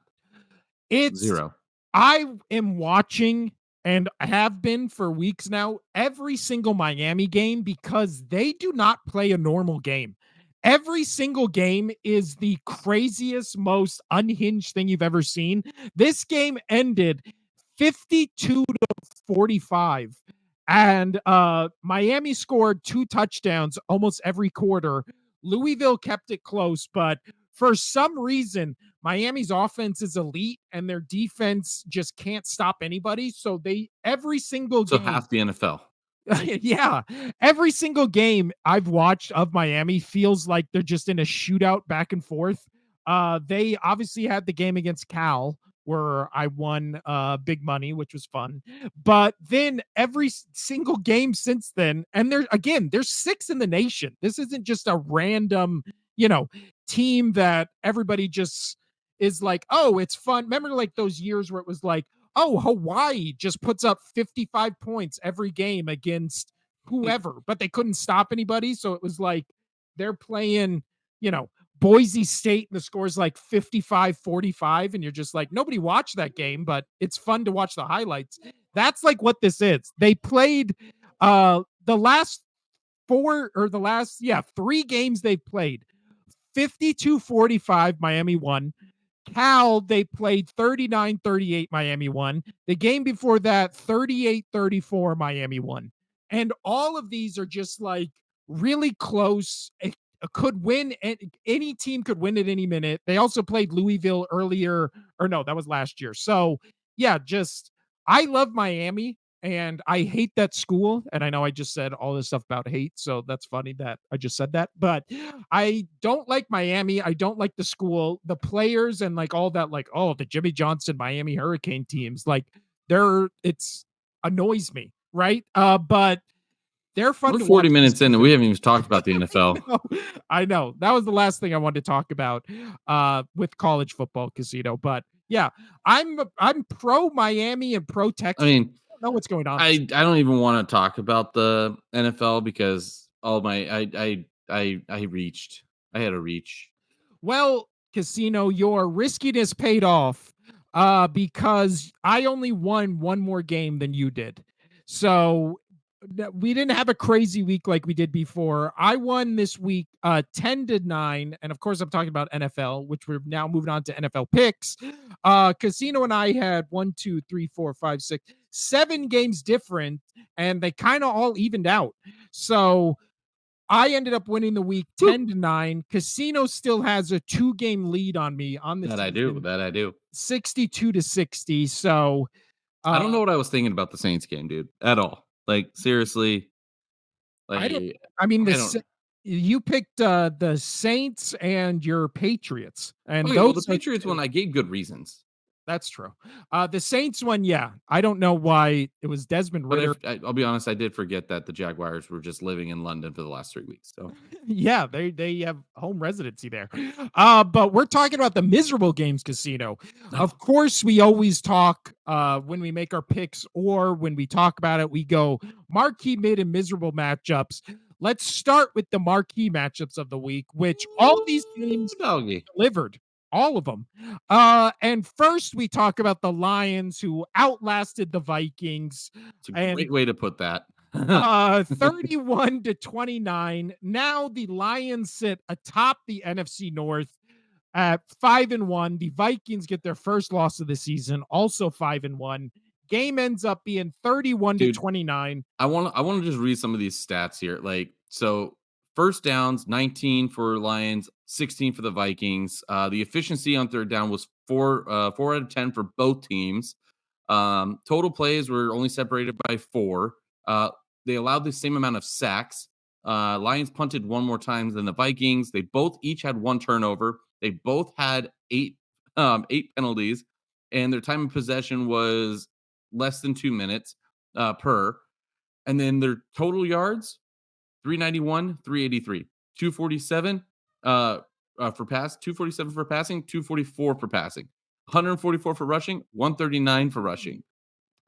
C: It's
B: 0.
C: I am watching and have been for weeks now every single Miami game because they do not play a normal game. Every single game is the craziest, most unhinged thing you've ever seen. This game ended 52-45, and Miami scored two touchdowns almost every quarter. Louisville kept it close, but for some reason Miami's offense is elite and their defense just can't stop anybody. So they every single
B: So
C: game,
B: half the NFL.
C: yeah, every single game I've watched of Miami feels like they're just in a shootout back and forth. They obviously had the game against Cal where I won big money, which was fun. But then every single game since then, and there's 6 in the nation. This isn't just a random, you know, team that everybody just is like, oh, it's fun. Remember like those years where it was like, oh, Hawaii just puts up 55 points every game against whoever, but they couldn't stop anybody. So it was like they're playing, Boise State and the score's like 55-45. And you're just like, nobody watched that game, but it's fun to watch the highlights. That's like what this is. They played the last three games they've played. 52-45, Miami won. Cal, they played 39-38, Miami won. The game before that, 38-34, Miami won. And all of these are just like really close. It could win. Any team could win at any minute. They also played Louisville earlier, or no, that was last year. So, yeah, just I love Miami. and I hate that school. And I know I just said all this stuff about hate, so that's funny that I just said that. But I don't like Miami. I don't like the school, the players, and like all that. Like, oh, the Jimmy Johnson Miami Hurricane teams, like it's annoys me, right? But they're fun
B: We're
C: to
B: 40
C: watch this
B: minutes in and we
C: season.
B: haven't even talked about the NFL.
C: No, I know. That was the last thing I wanted to talk about with college football casino. But yeah, I'm pro Miami and pro
B: I
C: Texas.
B: mean,
C: I don't know what's going on.
B: I don't even want to talk about the NFL because all my I reached. I had a reach.
C: Well, casino, your riskiness paid off because I only won one more game than you did. So we didn't have a crazy week like we did before. I won this week 10-9. And of course, I'm talking about NFL, which we're now moving on to NFL picks. Casino and I had 1, 2, 3, 4, 5, 6, 7 games different, and they kind of all evened out. So I ended up winning the week
B: Woo.
C: 10-9. Casino still has a 2-game lead on me on the
B: That I do.
C: season,
B: That I do.
C: 62-60. So
B: I don't
C: uh
B: know what I was thinking about the Saints game, dude, at all. Like seriously,
C: I don't
B: like
C: I mean
B: I don't.
C: you picked the Saints and your Patriots. And
B: Okay, well, the
C: those are
B: Patriots one,
C: two.
B: I gave good reasons,
C: That's true. The Saints one, yeah. I don't know why it was Desmond
B: but
C: Ritter.
B: I'll be honest, I did forget that the Jaguars were just living in London for the last 3 weeks. So
C: Yeah, they have home residency there. But we're talking about the miserable games casino. Of course, we always talk when we make our picks or when we talk about it, we go marquee, mid, and miserable matchups. Let's start with the marquee matchups of the week, which all these
B: Ooh,
C: games
B: doggy.
C: delivered. All of them. And first, we talk about the Lions who outlasted the Vikings.
B: It's a
C: And
B: great way to put that.
C: 31-29. Now the Lions sit atop the NFC North at 5-1. The Vikings get their first loss of the season, also 5-1. Game ends up being 31 to
B: Dude,
C: 29.
B: I want to just read some of these stats here. Like, so first downs, 19 for Lions, 16 for the Vikings. The efficiency on third down was 4 out of 10 for both teams. Total plays were only separated by 4. Uh, they allowed the same amount of sacks. Lions punted one more time than the Vikings. They both each had 1 turnover. They both had 8 penalties, and their time of possession was less than 2 minutes per. And then their total yards 391, 383, 247 for pass, 247 for passing, 244 for passing, 144 for rushing, 139 for rushing.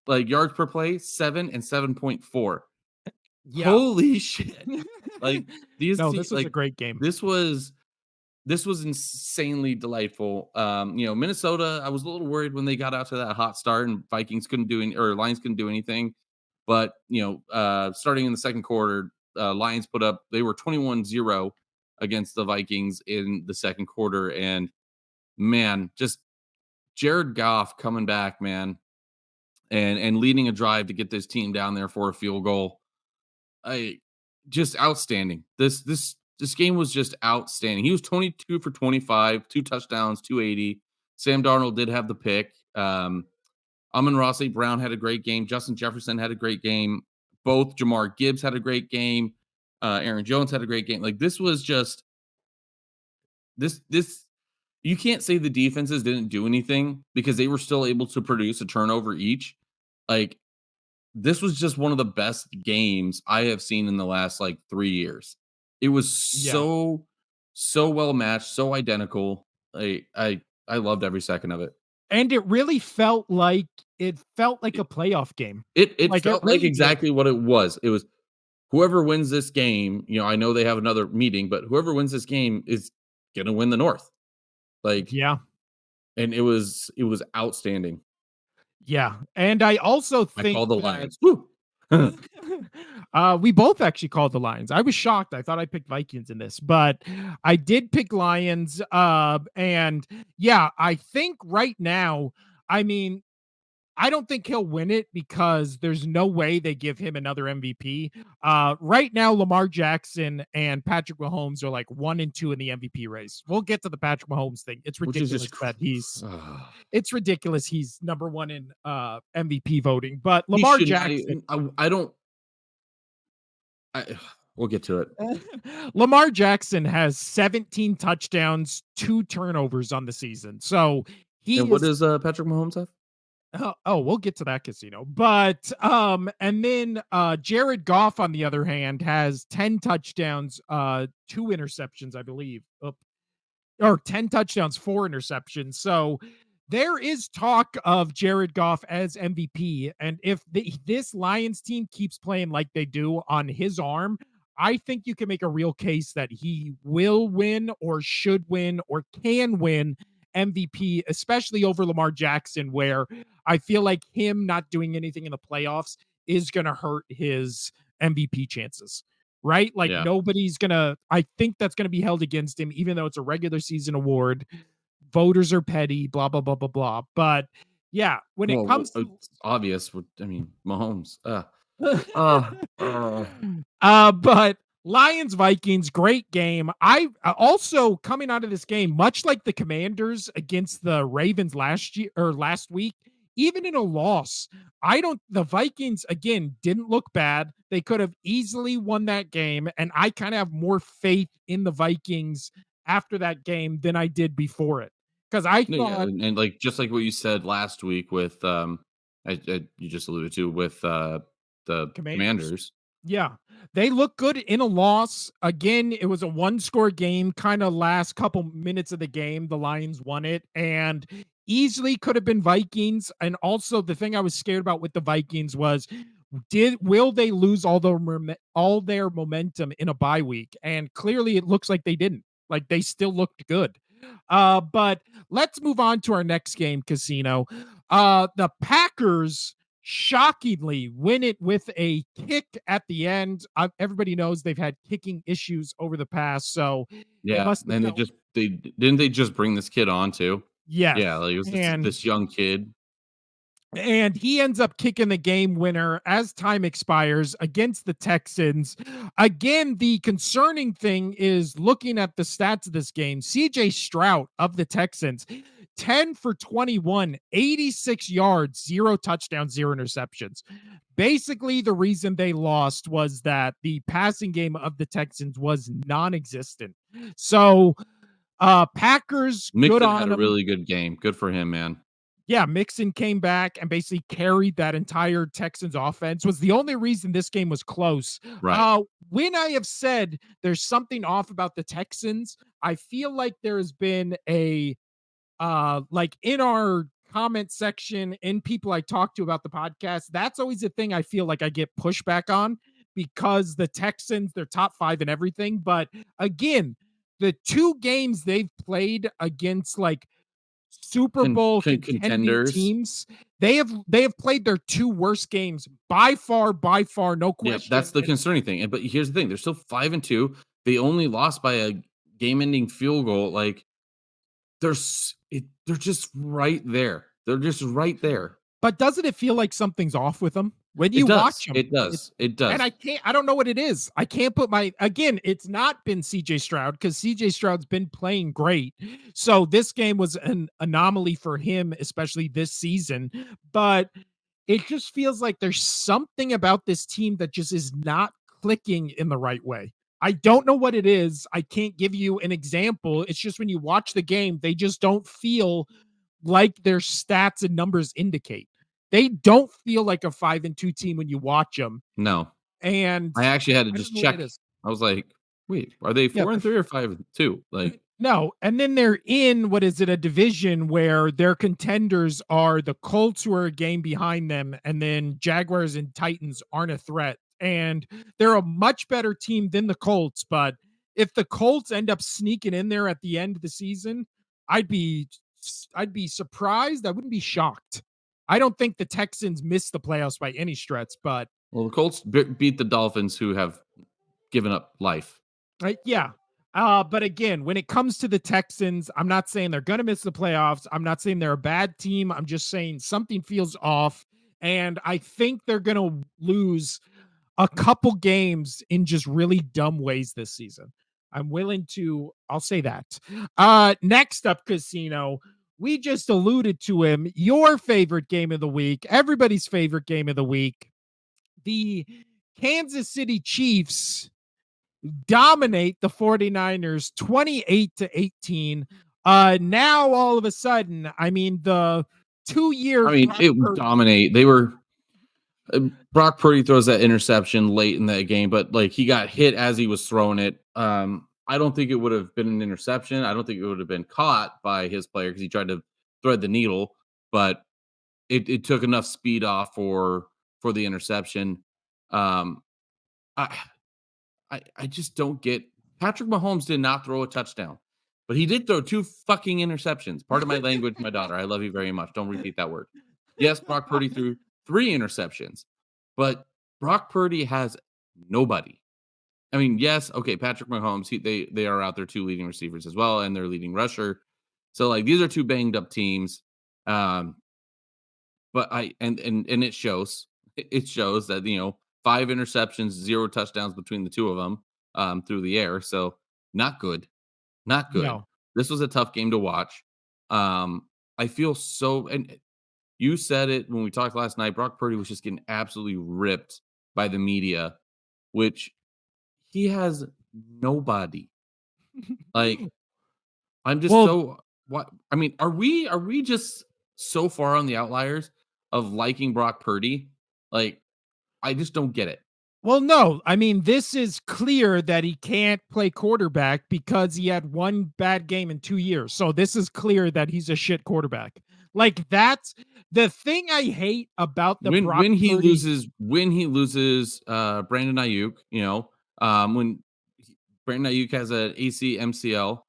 B: Like yards per play, 7 and 7.4.
C: Yeah.
B: Holy shit. Like these
C: No, this was a
B: like
C: great game.
B: this was insanely delightful. Minnesota, I was a little worried when they got out to that hot start and Vikings couldn't do any or Lions couldn't do anything. But, starting in the second quarter, Lions they were 21-0 against the Vikings in the second quarter. And man, just Jared Goff coming back, man, and leading a drive to get this team down there for a field goal. I just outstanding. This game was just outstanding. He was 22 for 25, 2 touchdowns, 280. Sam Darnold did have the pick. Amon-Ra St. Brown had a great game. Justin Jefferson had a great game. Both Jamar Gibbs had a great game. Aaron Jones had a great game. Like this was just this. You can't say the defenses didn't do anything because they were still able to produce a turnover each. Like this was just one of the best games I have seen in the last like 3 years. It was
C: Yeah.
B: so well matched, so identical. I loved every second of it.
C: And it felt like a playoff game.
B: It
C: Like it
B: felt like
C: really did.
B: exactly what it was. It was whoever wins this game, I know they have another meeting, but whoever wins this game is gonna win the North. Like,
C: Yeah.
B: and it was outstanding.
C: Yeah. And I also
B: I
C: think
B: call the
C: that
B: Lions. Woo!
C: we both actually called the Lions. I was shocked. I thought I picked Vikings in this, but I did pick Lions. And yeah, I think right now, I mean, I don't think he'll win it because there's no way they give him another MVP. Right now, Lamar Jackson and Patrick Mahomes are like 1 and 2 in the MVP race. We'll get to the Patrick Mahomes thing. It's
B: which is just
C: ridiculous that it's ridiculous he's number one in MVP voting. But
B: he
C: Lamar
B: should not.
C: Jackson,
B: I don't. We'll get to it.
C: Lamar Jackson has 17 touchdowns, 2 turnovers on the season. So
B: And
C: he
B: what
C: is.
B: does Patrick Mahomes have?
C: We'll get to that casino. But and then Jared Goff, on the other hand, has 10 touchdowns, 2 interceptions, I believe. Or 10 touchdowns, 4 interceptions. So there is talk of Jared Goff as MVP. And if this Lions team keeps playing like they do on his arm, I think you can make a real case that he will win or should win or can win MVP, especially over Lamar Jackson, where I feel like him not doing anything in the playoffs is going to hurt his MVP chances. Right? Like
B: Yeah.
C: nobody's gonna, I think that's gonna be held against him, even though it's a regular season award. Voters are petty, blah, blah, blah, blah, blah. But yeah, when it
B: Well,
C: comes to
B: it's obvious. I mean, Mahomes.
C: but Lions Vikings, great game. I also coming out of this game, much like the Commanders against the Ravens last week, even in a loss, I don't the Vikings again didn't look bad. They could have easily won that game, and I kind of have more faith in the Vikings after that game than I did before it. Because I
B: No, yeah,
C: thought
B: and like just like what you said last week with you just alluded to with the
C: Commanders.
B: Commanders.
C: Yeah, they look good in a loss. Again, it was a one-score game, kind of last couple minutes of the game, the Lions won it and easily could have been Vikings. And also the thing I was scared about with the Vikings was will they lose all their momentum in a bye week? And clearly it looks like they didn't. Like they still looked good. But let's move on to our next game, Casino. The Packers shockingly win it with a kick at the end. Everybody knows they've had kicking issues over the past, so it
B: Yeah,
C: must have
B: and
C: felt
B: they just bring this kid on too.
C: yes.
B: Yeah, like it was
C: And
B: this young kid.
C: he ends up kicking the game winner as time expires against the Texans. Again, the concerning thing is looking at the stats of this game. CJ Stroud of the Texans, 10 for 21, 86 yards, 0 touchdowns, 0 interceptions. Basically, the reason they lost was that the passing game of the Texans was non-existent. So, Packers, good
B: Mixon had
C: on
B: a
C: them.
B: really good game. Good for him, man.
C: Yeah, Mixon came back and basically carried that entire Texans offense. Was the only reason this game was close.
B: Right.
C: When I have said there's something off about the Texans, I feel like there has been a like in our comment section, in people I talk to about the podcast, that's always a thing I feel like I get pushback on because the Texans, they're top 5 and everything. But again, the 2 games they've played against like Super Bowl contending
B: Contenders.
C: teams, they have played their 2 worst games by far, no
B: Yeah,
C: question.
B: that's the
C: And
B: concerning thing. But here's the thing: they're still 5-2. They only lost by a game-ending field goal. Like they're just right there. They're just right there.
C: but doesn't it feel like something's off with them when
B: It
C: you watch
B: does.
C: them?
B: It does. It
C: And
B: does.
C: I don't know what it is. I can't put again, it's not been CJ Stroud because CJ Stroud's been playing great. So this game was an anomaly for him, especially this season. But it just feels like there's something about this team that just is not clicking in the right way. I don't know what it is. I can't give you an example. It's just when you watch the game, they just don't feel like their stats and numbers indicate. They don't feel like a 5-2 team when you watch them.
B: No,
C: And
B: I actually had to
C: I don't
B: just
C: know what it
B: check.
C: is.
B: I was like, wait, are they
C: Yeah,
B: 4-3 or 5-2? Like,
C: no, and then they're in what is it, a division where their contenders are the Colts, who are a game behind them, and then Jaguars and Titans aren't a threat. And they're a much better team than the Colts. But if the Colts end up sneaking in there at the end of the season, I'd be I'd be surprised. I wouldn't be shocked. I don't think the Texans miss the playoffs by any stretch, but
B: well, the Colts beat the Dolphins, who have given up life.
C: yeah. But again, when it comes to the Texans, I'm not saying they're going to miss the playoffs. I'm not saying they're a bad team. I'm just saying something feels off. And I think they're going to lose a couple games in just really dumb ways this season. I'll say that. Next up, Casino. We just alluded to him. Your favorite game of the week, everybody's favorite game of the week. The Kansas City Chiefs dominate the 49ers 28-18. Now all of a sudden, I mean, the 2 year
B: I mean, it would dominate. They were Brock Purdy throws that interception late in that game, but like he got hit as he was throwing it. I don't think it would have been an interception. I don't think it would have been caught by his player because he tried to thread the needle, but it took enough speed off for the interception. Um, I I just don't get Patrick Mahomes did not throw a touchdown, but he did throw two fucking interceptions. Part of my language, my daughter. I love you very much. Don't repeat that word. Yes, Brock Purdy threw three interceptions, but Brock Purdy has nobody. I mean, yes, okay, Patrick Mahomes, they are out there two leading receivers as well, and their leading rusher. So like these are two banged up teams. Um, but I and it shows. It shows that five interceptions, zero touchdowns between the two of them through the air. So not good, not good.
C: No.
B: This was a tough game to watch. I feel so, and you said it when we talked last night. Brock Purdy was just getting absolutely ripped by the media, which he has nobody. Like I'm just so what I mean, are we just so far on the outliers of liking Brock Purdy? Like, I just don't get it.
C: Well, no. I mean, this is clear that he can't play quarterback because he had one bad game in 2 years. So this is clear that he's a shit quarterback. Like that's the thing I hate about the
B: When
C: Brock
B: when he
C: Purdy.
B: loses Brandon Ayuk, when Brandon Ayuk has an AC MCL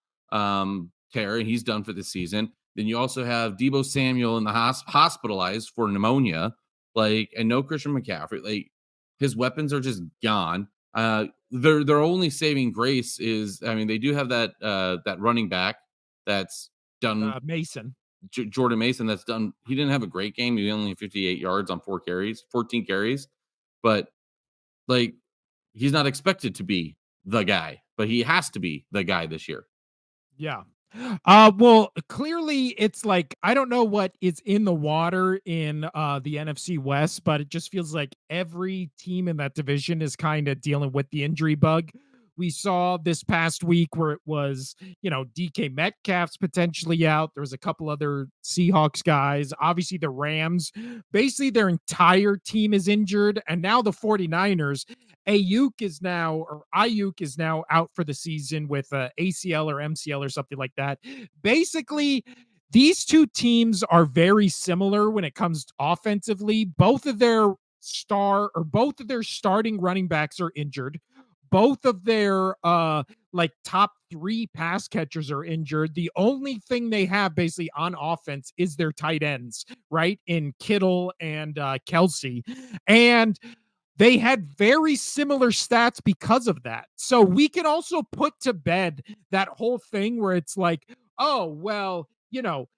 B: tear and he's done for the season. Then you also have Debo Samuel in the hospitalized for pneumonia, and no Christian McCaffrey. Like his weapons are just gone. Their only saving grace is, I mean, they do have that running back that's done
C: Mason.
B: Jordan Mason that's done. He didn't have a great game. He only had 58 yards on 14 carries, but like he's not expected to be the guy, but he has to be the guy this year.
C: Yeah. Well, clearly it's like I don't know what is in the water in the NFC West, but it just feels like every team in that division is kind of dealing with the injury bug. We saw this past week where it was, DK Metcalf's potentially out. There was a couple other Seahawks guys. Obviously, the Rams, basically their entire team is injured. And now the 49ers, Ayuk is now out for the season with ACL or MCL or something like that. Basically, these two teams are very similar when it comes to offensively. Both of their starting running backs are injured. Both of their top three pass catchers are injured. The only thing they have basically on offense is their tight ends, right? In Kittle and Kelsey. And they had very similar stats because of that. So we can also put to bed that whole thing where it's like, oh, well, you don't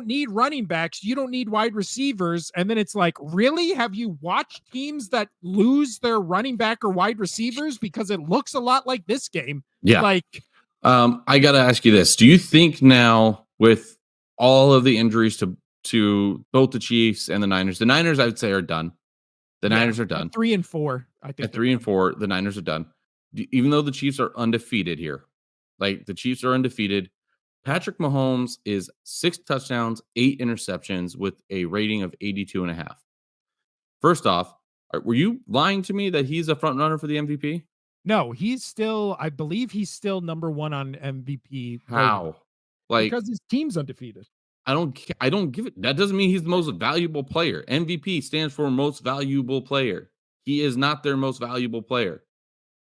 C: need running backs. You don't need wide receivers. And then it's like, really? Have you watched teams that lose their running back or wide receivers? Because it looks a lot like this game.
B: Yeah.
C: Like,
B: I got to ask you this. Do you think now with all of the injuries to both the Chiefs and the Niners, I would say are done. The Niners are done.
C: At 3-4. I think
B: at 3-4, the Niners are done. Even though the Chiefs are undefeated here, like the Chiefs are undefeated, Patrick Mahomes is 6 touchdowns, 8 interceptions with a rating of 82.5. First off, were you lying to me that he's a front runner for the MVP?
C: No, I believe he's still number one on MVP.
B: How?
C: Because his team's undefeated.
B: I don't give it. That doesn't mean he's the most valuable player. MVP stands for most valuable player. He is not their most valuable player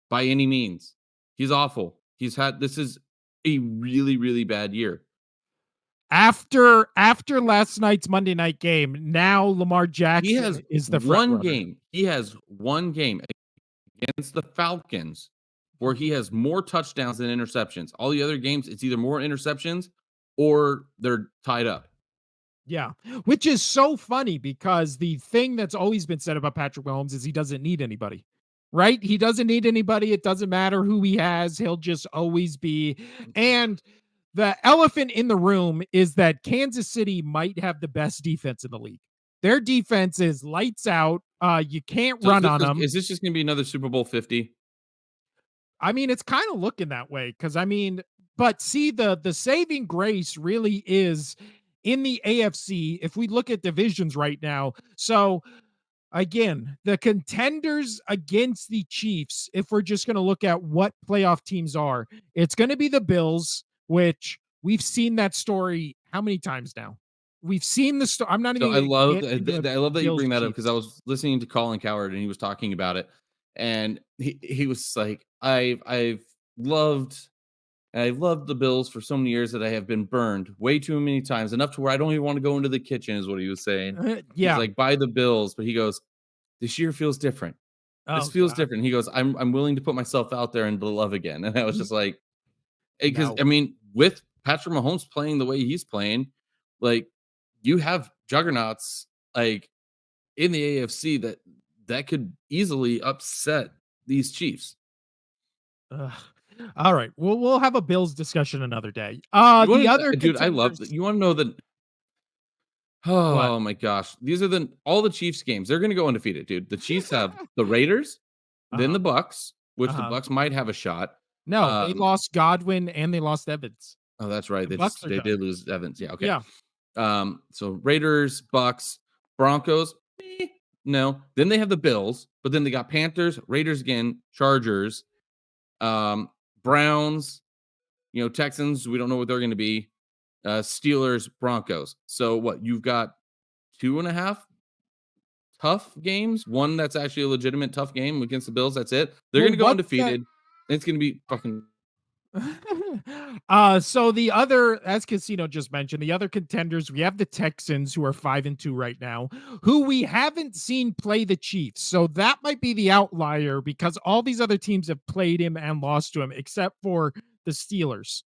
B: by any means. He's awful. This is a really, really bad year.
C: After last night's Monday night game, now Lamar Jackson is the front runner.
B: He has one game against the Falcons where he has more touchdowns than interceptions. All the other games, it's either more interceptions or they're tied up.
C: Yeah, which is so funny because the thing that's always been said about Patrick Mahomes is he doesn't need anybody, right? He doesn't need anybody. It doesn't matter who he has. He'll just always be. And the elephant in the room is that Kansas City might have the best defense in the league. Their defense is lights out. You can't
B: So
C: run on them.
B: is this just going to be another Super Bowl 50?
C: I mean, it's kind of looking that way because I mean, but see, the saving grace really is in the AFC. If we look at divisions right now, so again, the contenders against the Chiefs, if we're just going to look at what playoff teams are, it's going to be the Bills, which we've seen that story how many times now? We've seen the story. I'm not
B: So
C: even gonna get into
B: I love that you
C: Bills
B: bring that up because I
C: Chiefs.
B: was listening to Colin Coward and he was talking about it, and he was like, I've loved the Bills for so many years that I have been burned way too many times, enough to where I don't even want to go into the kitchen, is what he was saying. He's
C: Yeah.
B: like, buy the Bills, but he goes, this year feels different. This
C: Oh
B: feels
C: God.
B: different. He goes, I'm willing to put myself out there and to love again. And I was just like, because
C: No.
B: I mean, with Patrick Mahomes playing the way he's playing, like you have juggernauts like in the AFC that could easily upset these Chiefs.
C: Ugh. All right. We'll have a Bills discussion another day.
B: You
C: The
B: want
C: other
B: to, dude? I love that.
C: contenders.
B: You want to know that?
C: What?
B: Oh my gosh, these are all the Chiefs games. They're going to go undefeated, dude. The Chiefs have the Raiders, then
C: Uh-huh.
B: the Bucks, which the
C: Uh-huh.
B: Bucks might have a shot.
C: No, they lost Godwin and they lost Evans.
B: Oh, that's right.
C: The Bucks are
B: They
C: done.
B: did lose Evans. Yeah. Okay.
C: Yeah.
B: So Raiders, Bucks, Broncos. No. Then they have the Bills, but then they got Panthers, Raiders again, Chargers, Browns. Texans. We don't know what they're going to be. Steelers, Broncos. So what? You've got 2.5 tough games. One that's actually a legitimate tough game against the Bills. That's it. They're
C: Well,
B: going to go
C: what's that?
B: undefeated. It's going to be fucking.
C: So the other, as Casino just mentioned, the other contenders, we have the Texans who are 5-2 right now, who we haven't seen play the Chiefs. So that might be the outlier because all these other teams have played him and lost to him, except for the Steelers,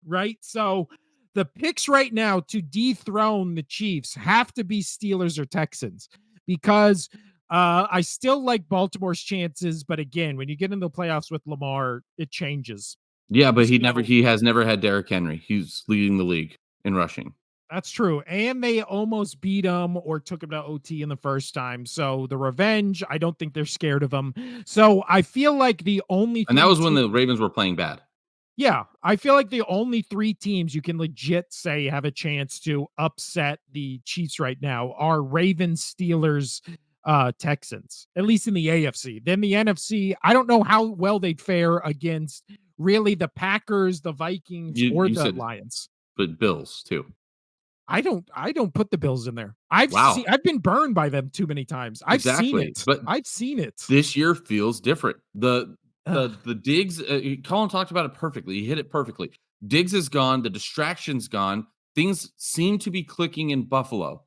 C: right? So the picks right now to dethrone the Chiefs have to be Steelers or Texans because I still like Baltimore's chances, but again, when you get into the playoffs with Lamar, it changes.
B: Yeah, but
C: So
B: he has never had Derrick Henry. He's leading the league in rushing.
C: that's true. And they almost beat him or took him to OT in the first time. So the revenge, I don't think they're scared of him. So I feel like the only
B: And that
C: three
B: was when
C: teams,
B: the Ravens were playing bad.
C: yeah, I feel like the only three teams you can legit say have a chance to upset the Chiefs right now are Ravens, Steelers, Texans, at least in the AFC. Then the NFC, I don't know how well they'd fare against really the Packers, the Vikings, or
B: You
C: the
B: said,
C: Lions.
B: but Bills too.
C: I don't put the Bills in there.
B: Wow.
C: I've been burned by them too many times. I've seen
B: Exactly.
C: it.
B: But
C: I've seen it.
B: this year feels different.
C: Ugh.
B: The Diggs, Colin talked about it perfectly. He hit it perfectly. Diggs is gone. The distraction's gone. Things seem to be clicking in Buffalo.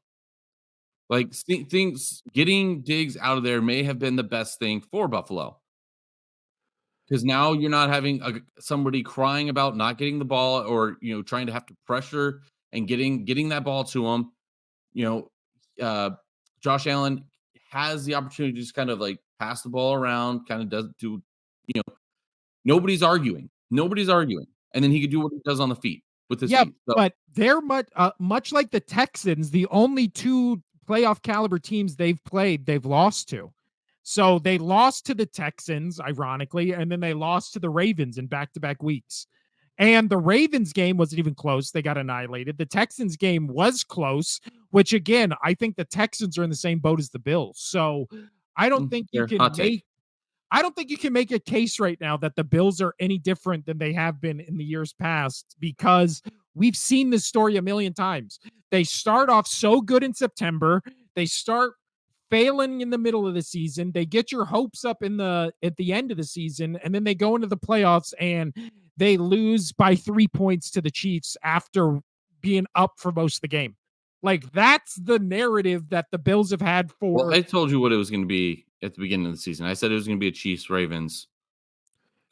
B: Like things getting Diggs out of there may have been the best thing for Buffalo because now you're not having somebody crying about not getting the ball or trying to have to pressure and getting that ball to him. You know, Josh Allen has the opportunity to just kind of like pass the ball around, kind of does do, nobody's arguing. Nobody's arguing. And then he could do what he does on the feet with his
C: Yeah,
B: feet. So
C: but they're much like the Texans, the only two playoff caliber teams they've played, they've lost to. So they lost to the Texans, ironically, and then they lost to the Ravens in back-to-back weeks. And the Ravens game wasn't even close. They got annihilated. The Texans game was close, which again, I think the Texans are in the same boat as the Bills. So I don't think you
B: fair.
C: can
B: Hot
C: make
B: take.
C: I don't think you can make a case right now that the Bills are any different than they have been in the years past because we've seen this story a million times. They start off so good in September, they start failing in the middle of the season, they get your hopes up at the end of the season, and then they go into the playoffs and they lose by 3 points to the Chiefs after being up for most of the game. Like that's the narrative that the Bills have had
B: Well,
C: for
B: I told you what it was going to be at the beginning of the season. I said it was going to be a Chiefs Ravens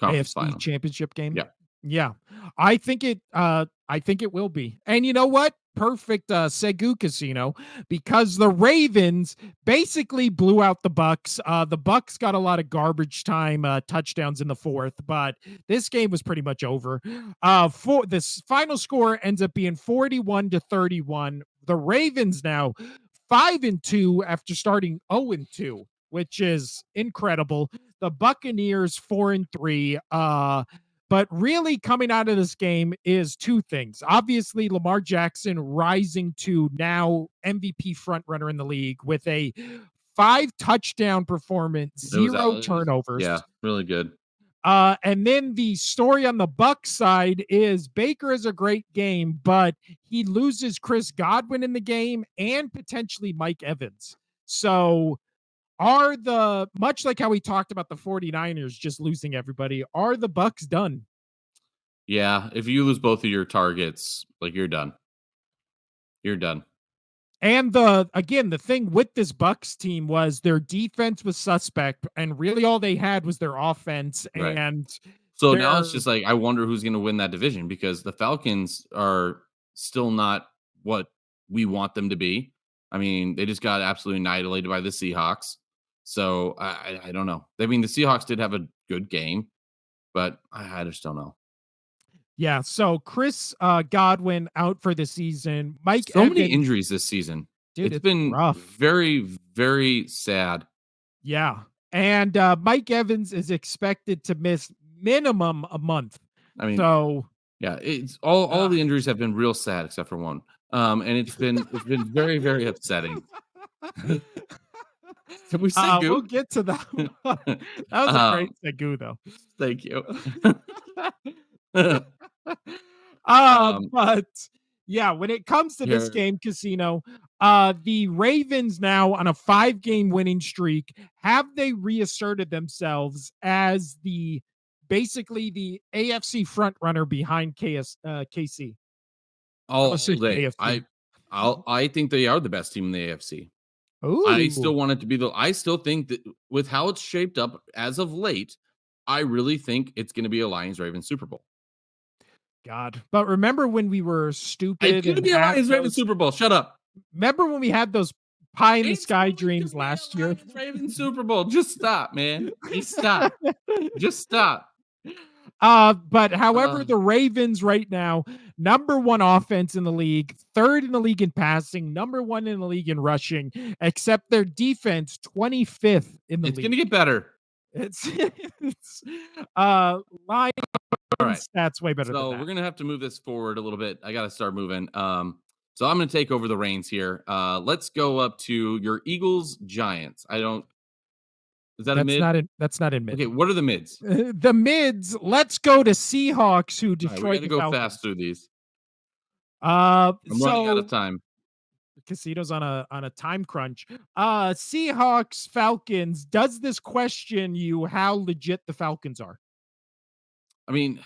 B: conference
C: AFC
B: final.
C: championship game.
B: Yeah.
C: Yeah. I think it will be. And you know what? Perfect Segu Casino, because the Ravens basically blew out the Bucks. The Bucks got a lot of garbage time touchdowns in the fourth, but this game was pretty much over. For this final score ends up being 41-31. The Ravens now 5-2 after starting 0-2, which is incredible. The Buccaneers 4-3. But really coming out of this game is two things. Obviously, Lamar Jackson rising to now MVP frontrunner in the league with a 5 touchdown performance, zero turnovers.
B: Yeah, really good.
C: And then the story on the Bucks side is Baker is a great game, but he loses Chris Godwin in the game and potentially Mike Evans. So are the, much like how we talked about the 49ers just losing everybody, are the Bucks done?
B: Yeah, if you lose both of your targets, like, you're done. You're done.
C: And the thing with this Bucks team was their defense was suspect, and really all they had was their offense.
B: Right.
C: And
B: So now it's just like, I wonder who's going to win that division, because the Falcons are still not what we want them to be. I mean, they just got absolutely annihilated by the Seahawks. So I don't know. I mean, the Seahawks did have a good game, but I just don't know.
C: yeah, so Chris Godwin out for the season. Mike
B: So
C: Evans,
B: many injuries this season.
C: dude,
B: It's been
C: rough.
B: very, very sad.
C: Yeah. And Mike Evans is expected to miss minimum a month.
B: I mean,
C: So
B: yeah, it's all the injuries have been real sad except for one. And it's been very, very upsetting. Can we say goo?
C: we'll get to that. That was a great Segu, though.
B: Thank you.
C: But yeah, when it comes to this
B: Here.
C: game, Casino, the Ravens now on a 5-game winning streak, have they reasserted themselves as basically the AFC front runner behind KC?
B: All
C: Let's say
B: day.
C: AFC.
B: I think they are the best team in the AFC.
C: Ooh.
B: I still want it to be I still think that with how it's shaped up as of late, I really think it's going to be a Lions-Ravens Super Bowl.
C: God. But remember when we were stupid?
B: It's going to be a Lions-Ravens Super Bowl. Shut up.
C: Remember when we had those pie in the sky dreams last year?
B: Ravens Super Bowl. Just stop, man. Just stop. Just stop.
C: But however, the Ravens right now, number 1 offense in the league, 3rd in the league in passing, number 1 in the league in rushing, except their defense 25th in the league.
B: It's going to get better.
C: It's Lions stats way better than that.
B: We're going to have to move this forward a little bit. I got to start moving. So I'm going to take over the reins here. Let's go up to your Eagles Giants. Is that a mid?
C: That's not in mid.
B: Okay, what are the mids?
C: The mids, let's go to Seahawks, who destroyed
B: we got to go
C: Falcons.
B: fast through these.
C: I'm
B: running out of time.
C: Casino's on a time crunch. Seahawks, Falcons. Does this question you how legit the Falcons are?
B: I mean,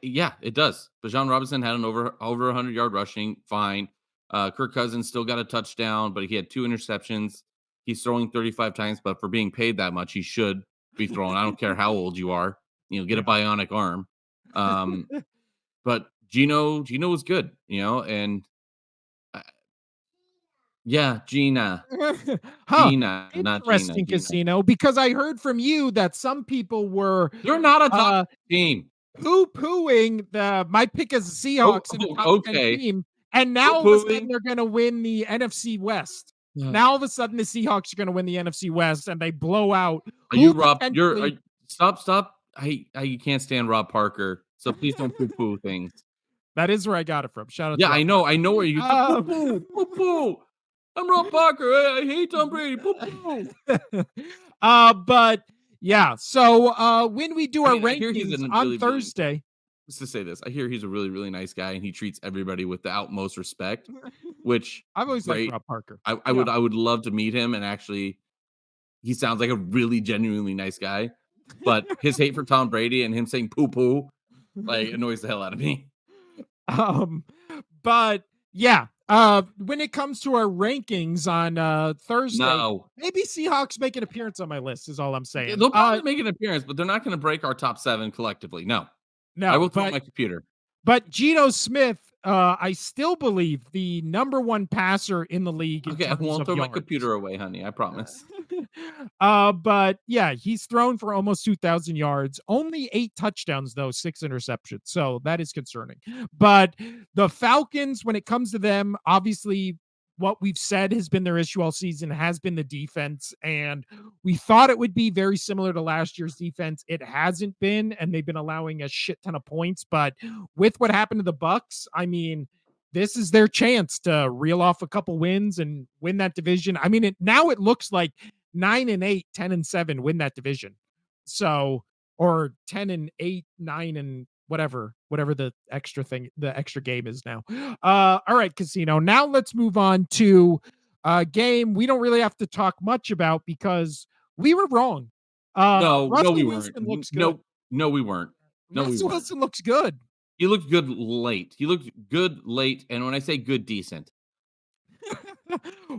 B: yeah, it does. Bijan Robinson had an over 100-yard rushing. Fine. Kirk Cousins still got a touchdown, but he had 2 interceptions. He's throwing 35 times, but for being paid that much, he should be throwing. I don't care how old you are. Get a bionic arm. But Gino was good, and yeah, Gina. Gina, not
C: Interesting,
B: Gina.
C: Casino, because I heard from you that some people were
B: They're not a top team.
C: Poo-pooing my pick as the Seahawks in the top 10 team, and now all of a sudden they're going to win the NFC West. Now all of a sudden the Seahawks are going to win the NFC West, and they blow out.
B: Are you Rob? Stop! I can't stand Rob Parker, so please don't poo-poo things.
C: That is where I got it from. Shout out.
B: Yeah, I know where you poo-poo. I'm Rob Parker. I hate Tom Brady. Poo-poo.
C: But yeah, so when we do our rankings on Thursday,
B: just to say this, I hear he's a really, really nice guy, and he treats everybody with the utmost respect, which
C: I've always liked Rob Parker.
B: I would love to meet him, and actually, he sounds like a really genuinely nice guy. But his hate for Tom Brady and him saying poo poo annoys the hell out of me.
C: But yeah, When it comes to our rankings on Thursday,
B: No.
C: maybe Seahawks make an appearance on my list is all I'm saying.
B: They'll probably make an appearance, but they're not going to break our top 7 collectively. No. I
C: No,
B: will throw my computer.
C: but Geno Smith, I still believe the number one passer in the league in
B: Okay, I
C: terms
B: won't
C: of
B: throw my
C: yards.
B: computer away, honey. I promise.
C: But yeah, he's thrown for almost 2,000 yards, only 8 touchdowns, though, 6 interceptions. So that is concerning. But the Falcons, when it comes to them, obviously, what we've said has been their issue all season has been the defense. And we thought it would be very similar to last year's defense. It hasn't been, and they've been allowing a shit ton of points. But with what happened to the Bucks, I mean, this is their chance to reel off a couple wins and win that division. I mean, now it looks like 9-8, 10-7 win that division. So, or 10-8, 9 and whatever the extra game is now. All right, Casino. Now let's move on to a game we don't really have to talk much about because we were wrong.
B: No, we
C: Russell
B: weren't.
C: Wilson looks good.
B: No, we weren't. No, we
C: Russell
B: weren't.
C: Wilson looks good.
B: He looked good late. He looked good late, and when I say good, decent.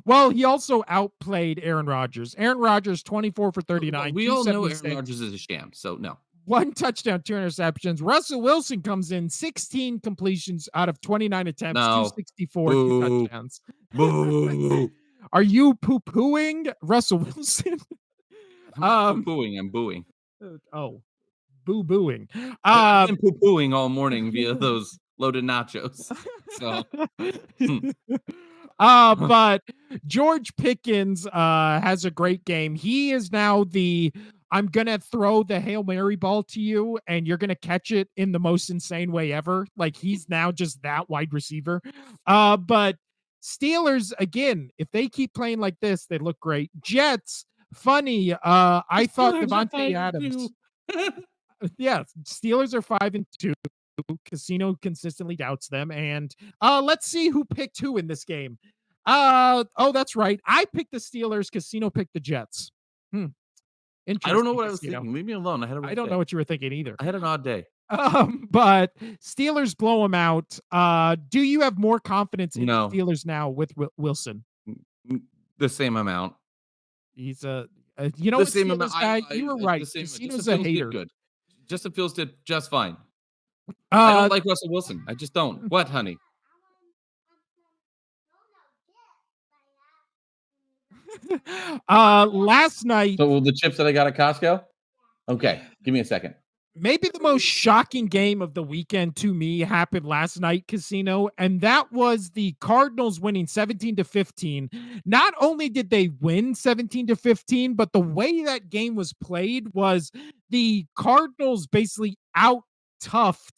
C: Well, he also outplayed Aaron Rodgers. Aaron Rodgers, 24 for 39.
B: We all know Aaron
C: 276.
B: Rodgers is a sham, so no.
C: 1 touchdown, 2 interceptions. Russell Wilson comes in 16 completions out of 29 attempts,
B: No.
C: 264, 2 touchdowns.
B: Boo.
C: Are you poo-pooing Russell Wilson?
B: I'm poo-pooing. I'm booing.
C: Oh, boo-booing.
B: I've been poo-pooing all morning via those loaded nachos. So.
C: But George Pickens has a great game. He is now I'm gonna throw the Hail Mary ball to you and you're gonna catch it in the most insane way ever. Like he's now just that wide receiver. But Steelers, again, if they keep playing like this, they look great. Jets, funny. I thought Devontae Adams. Yeah, Steelers are 5-2. Casino consistently doubts them. And let's see who picked who in this game. Oh, that's right. I picked the Steelers. Casino picked the Jets.
B: I don't know what I was
C: Casino.
B: thinking. Leave me alone.
C: I don't know what you were thinking either.
B: I had an odd day.
C: But Steelers blow them out. Do you have more confidence in the Steelers now with Wilson?
B: The same amount.
C: He's the
B: same amount.
C: You were right. Casino's a hater.
B: Good. Justin Fields did just fine. I don't like Russell Wilson. I just don't. What, honey?
C: Last night.
B: So the chips that I got at Costco? Okay, give me a second.
C: Maybe the most shocking game of the weekend to me happened last night, Casino, and that was the Cardinals winning 17-15. Not only did they win 17-15, but the way that game was played was the Cardinals basically out-toughed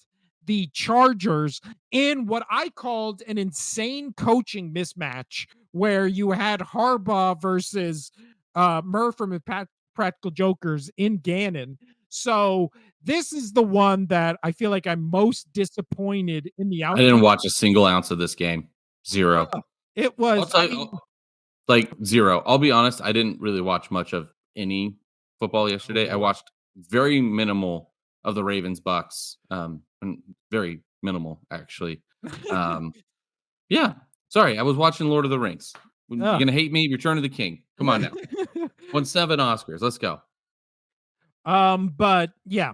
C: the Chargers in what I called an insane coaching mismatch where you had Harbaugh versus Murph from Practical Jokers in Gannon. So this is the one that I feel like I'm most disappointed in the outcome.
B: I didn't watch a single ounce of this game. Zero.
C: It was
B: like zero. I'll be honest. I didn't really watch much of any football yesterday. I watched very minimal of the Ravens Bucks. Very minimal actually. Yeah. Sorry. I was watching Lord of the Rings. You're going to hate me. Return of the King. Come on now. Won 7 Oscars. Let's go.
C: But yeah,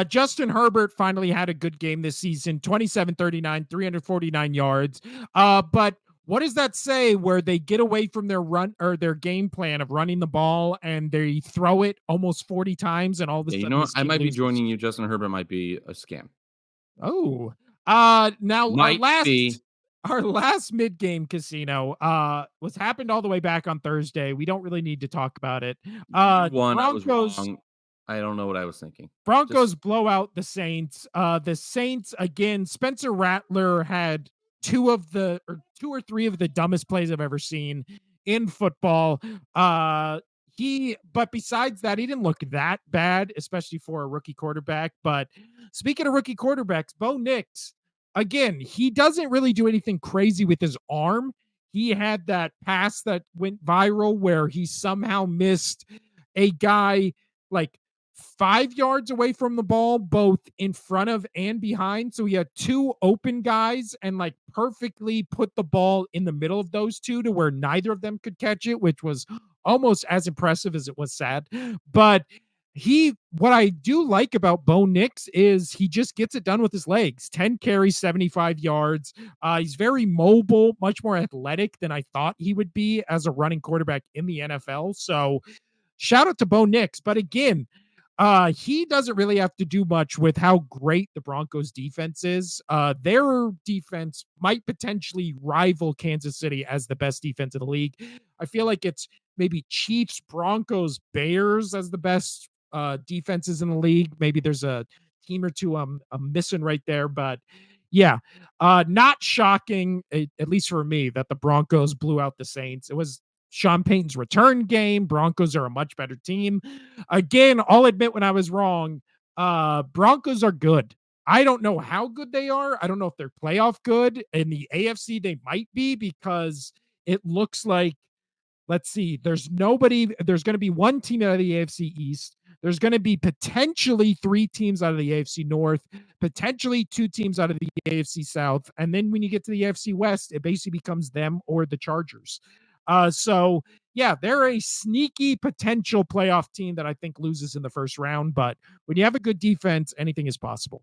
C: Justin Herbert finally had a good game this season, 27-39, 349 yards. But what does that say where they get away from their run or their game plan of running the ball and they throw it almost 40 times and all of a sudden,
B: you know what? I might be joining you. Justin Herbert might be a scam.
C: Oh, now our last mid-game Casino was happened all the way back on Thursday. We don't really need to talk about it.
B: Broncos, I don't know what I was thinking.
C: Broncos blow out the Saints. The Saints again. Spencer Rattler had 2 or 3 of the dumbest plays I've ever seen in football. But besides that, he didn't look that bad, especially for a rookie quarterback. But speaking of rookie quarterbacks, Bo Nix, again, he doesn't really do anything crazy with his arm. He had that pass that went viral where he somehow missed a guy like 5 yards away from the ball, both in front of and behind. So he had two open guys and like perfectly put the ball in the middle of those two to where neither of them could catch it, which was almost as impressive as it was sad. But what I do like about Bo Nix is he just gets it done with his legs. 10 carries, 75 yards. He's very mobile, much more athletic than I thought he would be as a running quarterback in the NFL. So shout out to Bo Nix. But again, he doesn't really have to do much with how great the Broncos defense is. Their defense might potentially rival Kansas City as the best defense in the league. I feel like it's maybe Chiefs, Broncos, Bears as the best defenses in the league. Maybe there's a team or two I'm missing right there, but yeah, not shocking, at least for me, that the Broncos blew out the Saints. It was Sean Payton's return game. Broncos are a much better team. Again, I'll admit when I was wrong. Broncos are good. I don't know how good they are. I don't know if they're playoff good. In the AFC, they might be because it looks like, let's see, there's going to be one team out of the AFC East. There's going to be potentially three teams out of the AFC North, potentially two teams out of the AFC South. And then when you get to the AFC West, it basically becomes them or the Chargers. So yeah, they're a sneaky potential playoff team that I think loses in the first round. But when you have a good defense, anything is possible.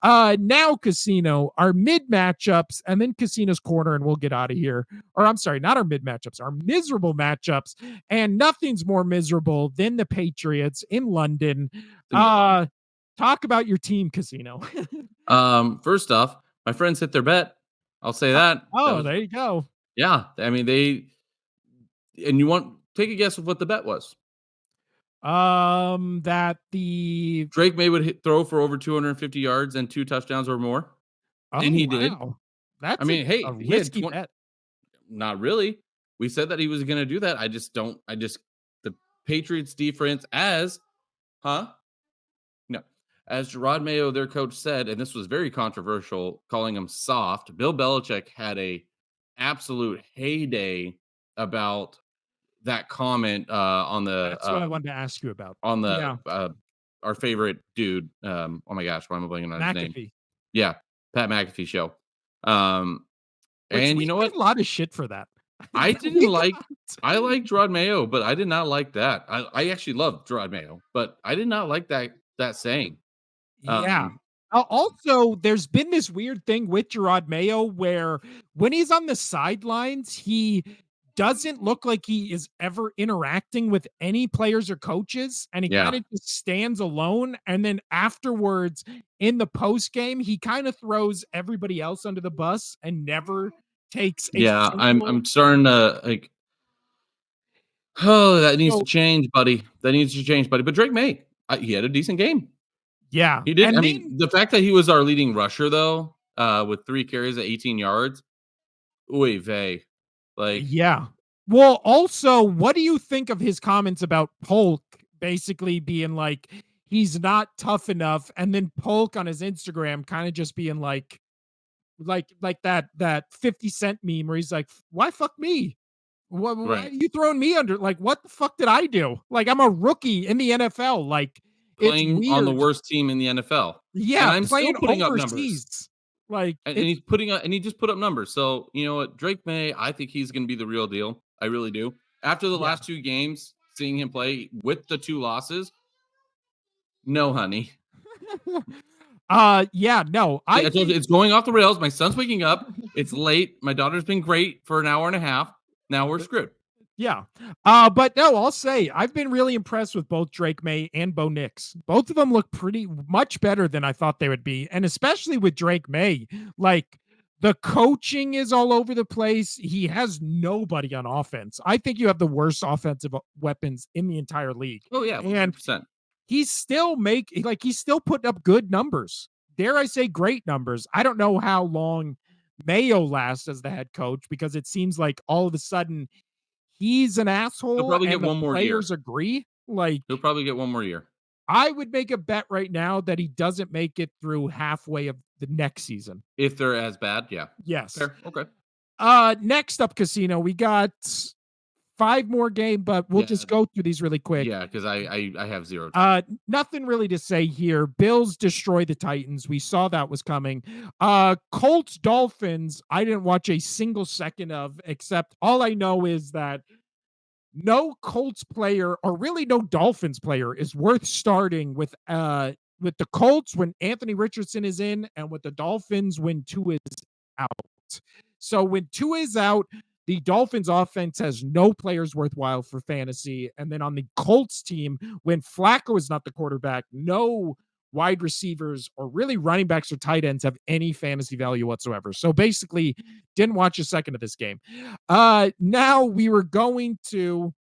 C: Now, Casino, our mid matchups, and then Casino's corner, and we'll get out of here. Or I'm sorry, not our mid matchups, our miserable matchups. And nothing's more miserable than the Patriots in London. Talk about your team, Casino.
B: First off, my friends hit their bet. I'll say that.
C: There you go.
B: Yeah, I mean and you want take a guess of what the bet was.
C: That the
B: Drake May would throw for over 250 yards and 2 touchdowns or more, and he did.
C: That's
B: I mean,
C: a
B: he had
C: risky bet.
B: Not really. We said that he was going to do that. The Patriots defense no, as Gerard Mayo, their coach, said, and this was very controversial, calling him soft. Bill Belichick had a absolute heyday about that comment on the
C: That's what I wanted to ask you about.
B: on the our favorite dude. Oh my gosh, why am I blanking on his name? Yeah, Pat McAfee show. And you know what?
C: A lot of shit for that.
B: I like Gerard Mayo, but I did not like that. I actually love Gerard Mayo, but I did not like that saying.
C: Yeah. Also, there's been this weird thing with Gerard Mayo where when he's on the sidelines, he doesn't look like he is ever interacting with any players or coaches, and he kind of just stands alone. And then afterwards, in the post game, he kind of throws everybody else under the bus and never takes a
B: I'm starting to like. Oh, that needs to change, buddy. That needs to change, buddy. But Drake May, he had a decent game.
C: Yeah,
B: he did. I mean, the fact that he was our leading rusher, though, with 3 carries at 18 yards, oy vey. Like,
C: yeah. Well, also, what do you think of his comments about Polk basically being like, he's not tough enough, and then Polk on his Instagram kind of just being like that 50 Cent meme where he's like, why fuck me? Why are you throwing me under? Like, what the fuck did I do? Like, I'm a rookie in the NFL. Like,
B: playing on the worst team in the NFL.
C: Yeah,
B: and I'm
C: playing
B: still putting
C: overseas.
B: Up numbers.
C: Like,
B: and he's putting up, and he just put up numbers. So you know what, Drake May, I think he's going to be the real deal. I really do. After the last 2 games, seeing him play with the 2 losses, no, honey.
C: No, I
B: told you it's going off the rails. My son's waking up. It's late. My daughter's been great for an hour and a half. Now we're screwed.
C: Yeah. But no, I'll say I've been really impressed with both Drake May and Bo Nix. Both of them look pretty much better than I thought they would be. And especially with Drake May, like the coaching is all over the place. He has nobody on offense. I think you have the worst offensive weapons in the entire league.
B: Oh yeah, 100%.
C: And he's still putting up good numbers. Dare I say great numbers. I don't know how long Mayo lasts as the head coach because it seems like all of a sudden he's an asshole.
B: He'll probably get one more year.
C: Players agree. Like,
B: he'll probably get one more year.
C: I would make a bet right now that he doesn't make it through halfway of the next season.
B: If they're as bad, yeah.
C: Yes.
B: Fair. Okay.
C: Next up, Casino, we got 5 more game, but we'll
B: Yeah,
C: just go through these really quick.
B: yeah, because I have 0 time.
C: Nothing really to say here. Bills destroy the Titans. We saw that was coming. Colts Dolphins. I didn't watch a single second of, except all I know is that no Colts player or really no Dolphins player is worth starting with the Colts when Anthony Richardson is in, and with the Dolphins when Tua is out. So when Tua is out, the Dolphins offense has no players worthwhile for fantasy. And then on the Colts team, when Flacco is not the quarterback, no wide receivers or really running backs or tight ends have any fantasy value whatsoever. So basically, didn't watch a second of this game. Now we were going to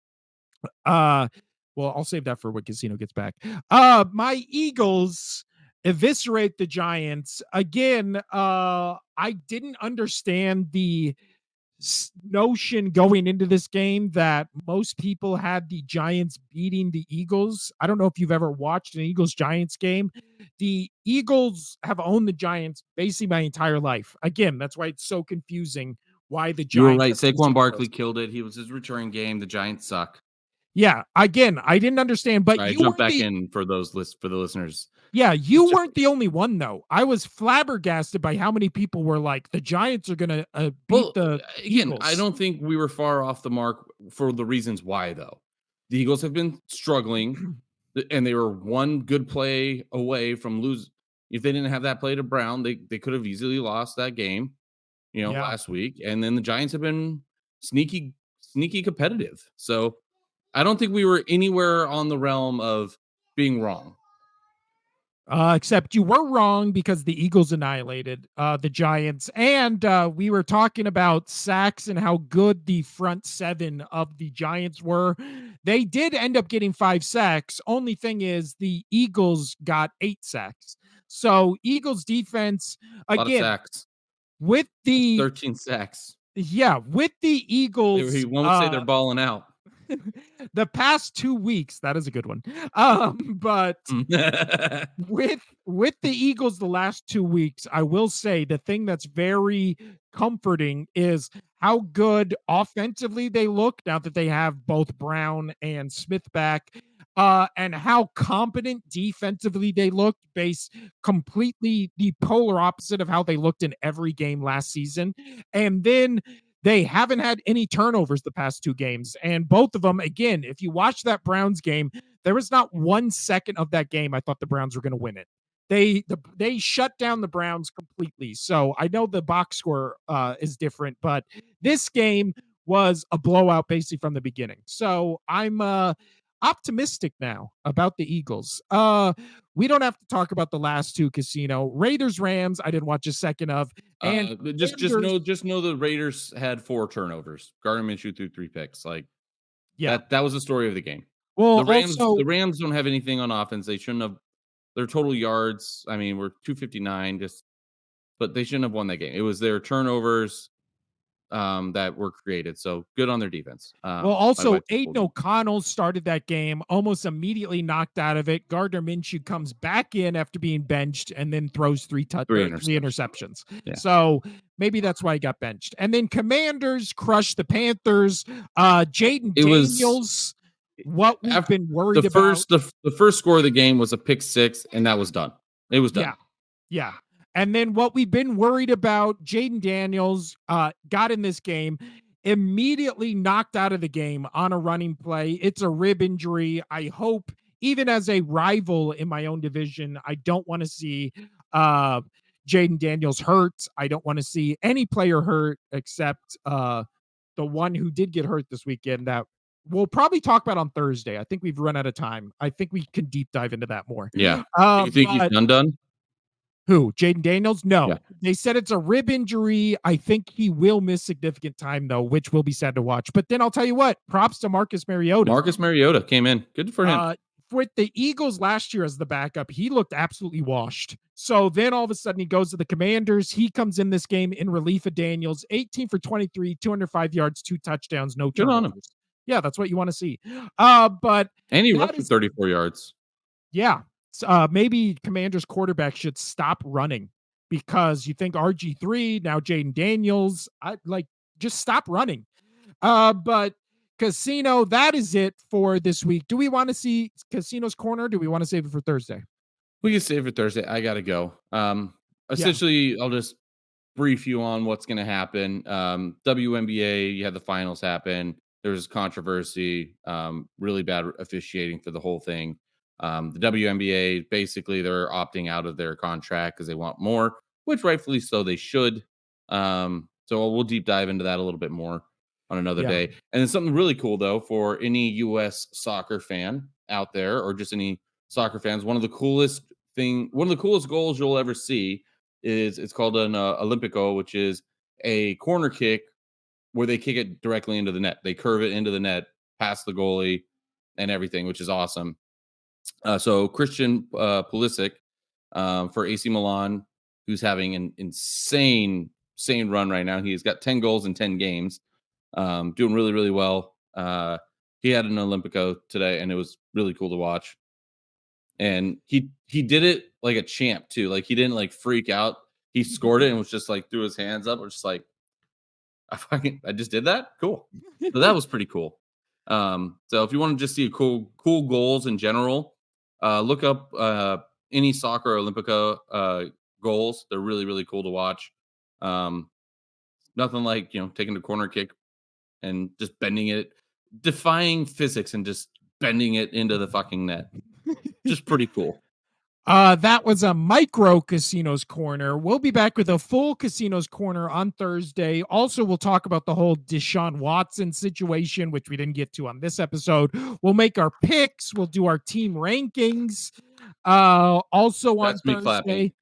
C: uh well, I'll save that for when Casino gets back. My Eagles eviscerate the Giants. Again, I didn't understand the notion going into this game that most people had the Giants beating the Eagles. I don't know if you've ever watched an Eagles Giants game. The Eagles have owned the Giants basically my entire life. Again, that's why it's so confusing why the
B: You were
C: Giants
B: right.
C: are losing
B: Saquon
C: to us.
B: Barkley killed it. He was his return game. The Giants suck.
C: Yeah, again, I didn't understand, but
B: I
C: you
B: jumped
C: weren't
B: back
C: the
B: in for the listeners.
C: yeah, you weren't the only one though. I was flabbergasted by how many people were like, the Giants are gonna beat
B: Well,
C: the
B: again, I
C: Eagles.
B: don't think we were far off the mark for the reasons why, though. The Eagles have been struggling, and they were one good play away from lose. If they didn't have that play to Brown, they could have easily lost that game,
C: Yeah.
B: last week. And then the Giants have been sneaky competitive. So I don't think we were anywhere on the realm of being wrong.
C: Except you were wrong because the Eagles annihilated the Giants. And we were talking about sacks and how good the front seven of the Giants were. They did end up getting 5 sacks. Only thing is, the Eagles got 8 sacks. So, Eagles defense,
B: A lot of
C: again,
B: sacks.
C: with
B: That's
C: the
B: 13 sacks.
C: with the Eagles,
B: One would say they're balling out.
C: the past 2 weeks, that is a good one. But with the Eagles the last 2 weeks, I will say the thing that's very comforting is how good offensively they look now that they have both Brown and Smith back, and how competent defensively they look, based completely the polar opposite of how they looked in every game last season. And then they haven't had any turnovers the past 2 games. And both of them, again, if you watch that Browns game, there was not 1 second of that game I thought the Browns were going to win it. They shut down the Browns completely. So I know the box score is different, but this game was a blowout basically from the beginning. So I'm optimistic now about the Eagles. We don't have to talk about the last 2, Casino. Raiders Rams, I didn't watch a second of. And
B: But just know the Raiders had 4 turnovers. Gardner Minshew threw 3 picks. Like
C: yeah.
B: that was the story of the game.
C: Well,
B: The
C: also
B: Rams don't have anything on offense. They shouldn't have. Their total yards, I mean, were 259. But they shouldn't have won that game. It was their turnovers that were created. So good on their defense.
C: Well,
B: My
C: also
B: wife just
C: Aiden
B: told me.
C: O'Connell started that game, almost immediately knocked out of it. Gardner Minshew comes back in after being benched and then throws 3 interceptions.
B: Yeah.
C: So maybe that's why he got benched. And then Commanders crushed the Panthers. Jaden
B: It was
C: Daniels, what we've
B: after
C: been worried about.
B: the first score of the game was a pick 6, and that was done. It was done.
C: Yeah. And then what we've been worried about, Jaden Daniels got in this game, immediately knocked out of the game on a running play. It's a rib injury. I hope, even as a rival in my own division, I don't want to see Jaden Daniels hurt. I don't want to see any player hurt except the one who did get hurt this weekend that we'll probably talk about on Thursday. I think we've run out of time. I think we can deep dive into that more.
B: Yeah. Do you think he's done?
C: Who? Jaden Daniels? No.
B: Yeah.
C: They said it's a rib injury. I think he will miss significant time, though, which will be sad to watch. But then I'll tell you what, props to Marcus Mariota.
B: Marcus Mariota came in. Good for him.
C: With the Eagles last year as the backup, he looked absolutely washed. So then all of a sudden he goes to the Commanders. He comes in this game in relief of Daniels, 18 for 23, 205 yards, 2 touchdowns, no
B: Good on
C: turnovers.
B: him.
C: Yeah, that's what you want to see. But
B: And he rushed for 34 yards.
C: Yeah. Maybe Commanders quarterback should stop running, because you think RG3, now Jaden Daniels, just stop running. But Casino, that is it for this week. Do we want to see Casino's Corner? Do we want to save it for Thursday?
B: We can save it Thursday. I gotta go.
C: Yeah.
B: Essentially, I'll just brief you on what's going to happen. WNBA, you had the finals happen. There was controversy, really bad officiating for the whole thing. The WNBA, basically, they're opting out of their contract because they want more, which rightfully so they should. So we'll deep dive into that a little bit more on another
C: Yeah.
B: day. And then something really cool, though, for any U.S. soccer fan out there or just any soccer fans, one of the coolest goals you'll ever see is it's called an Olympico, which is a corner kick where they kick it directly into the net. They curve it into the net, past the goalie, and everything, which is awesome. So Christian Pulisic for AC Milan, who's having an insane run right now. He's got 10 goals in 10 games, doing really, really well. He had an Olympico today, and it was really cool to watch. And he did it like a champ too. Like he didn't like freak out. He scored it and was just like threw his hands up. Was just like, I just did that. Cool. So that was pretty cool. So if you want to just see cool goals in general, look up any soccer Olympica goals. They're really, really cool to watch. Nothing like taking a corner kick and just bending it, defying physics and just bending it into the fucking net. Just pretty cool.
C: That was a micro Casinos Corner. We'll be back with a full Casinos Corner on Thursday. Also, we'll talk about the whole Deshaun Watson situation, which we didn't get to on this episode. We'll make our picks. We'll do our team rankings. Also on Thursday,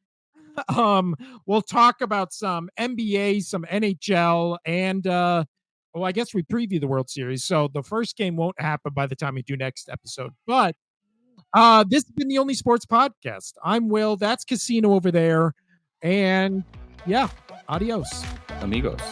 C: we'll talk about some NBA, some NHL, and I guess we preview the World Series. So the first game won't happen by the time we do next episode, but this has been the Only Sports Podcast. I'm Will. That's Casino over there. And yeah, adios.
B: Amigos.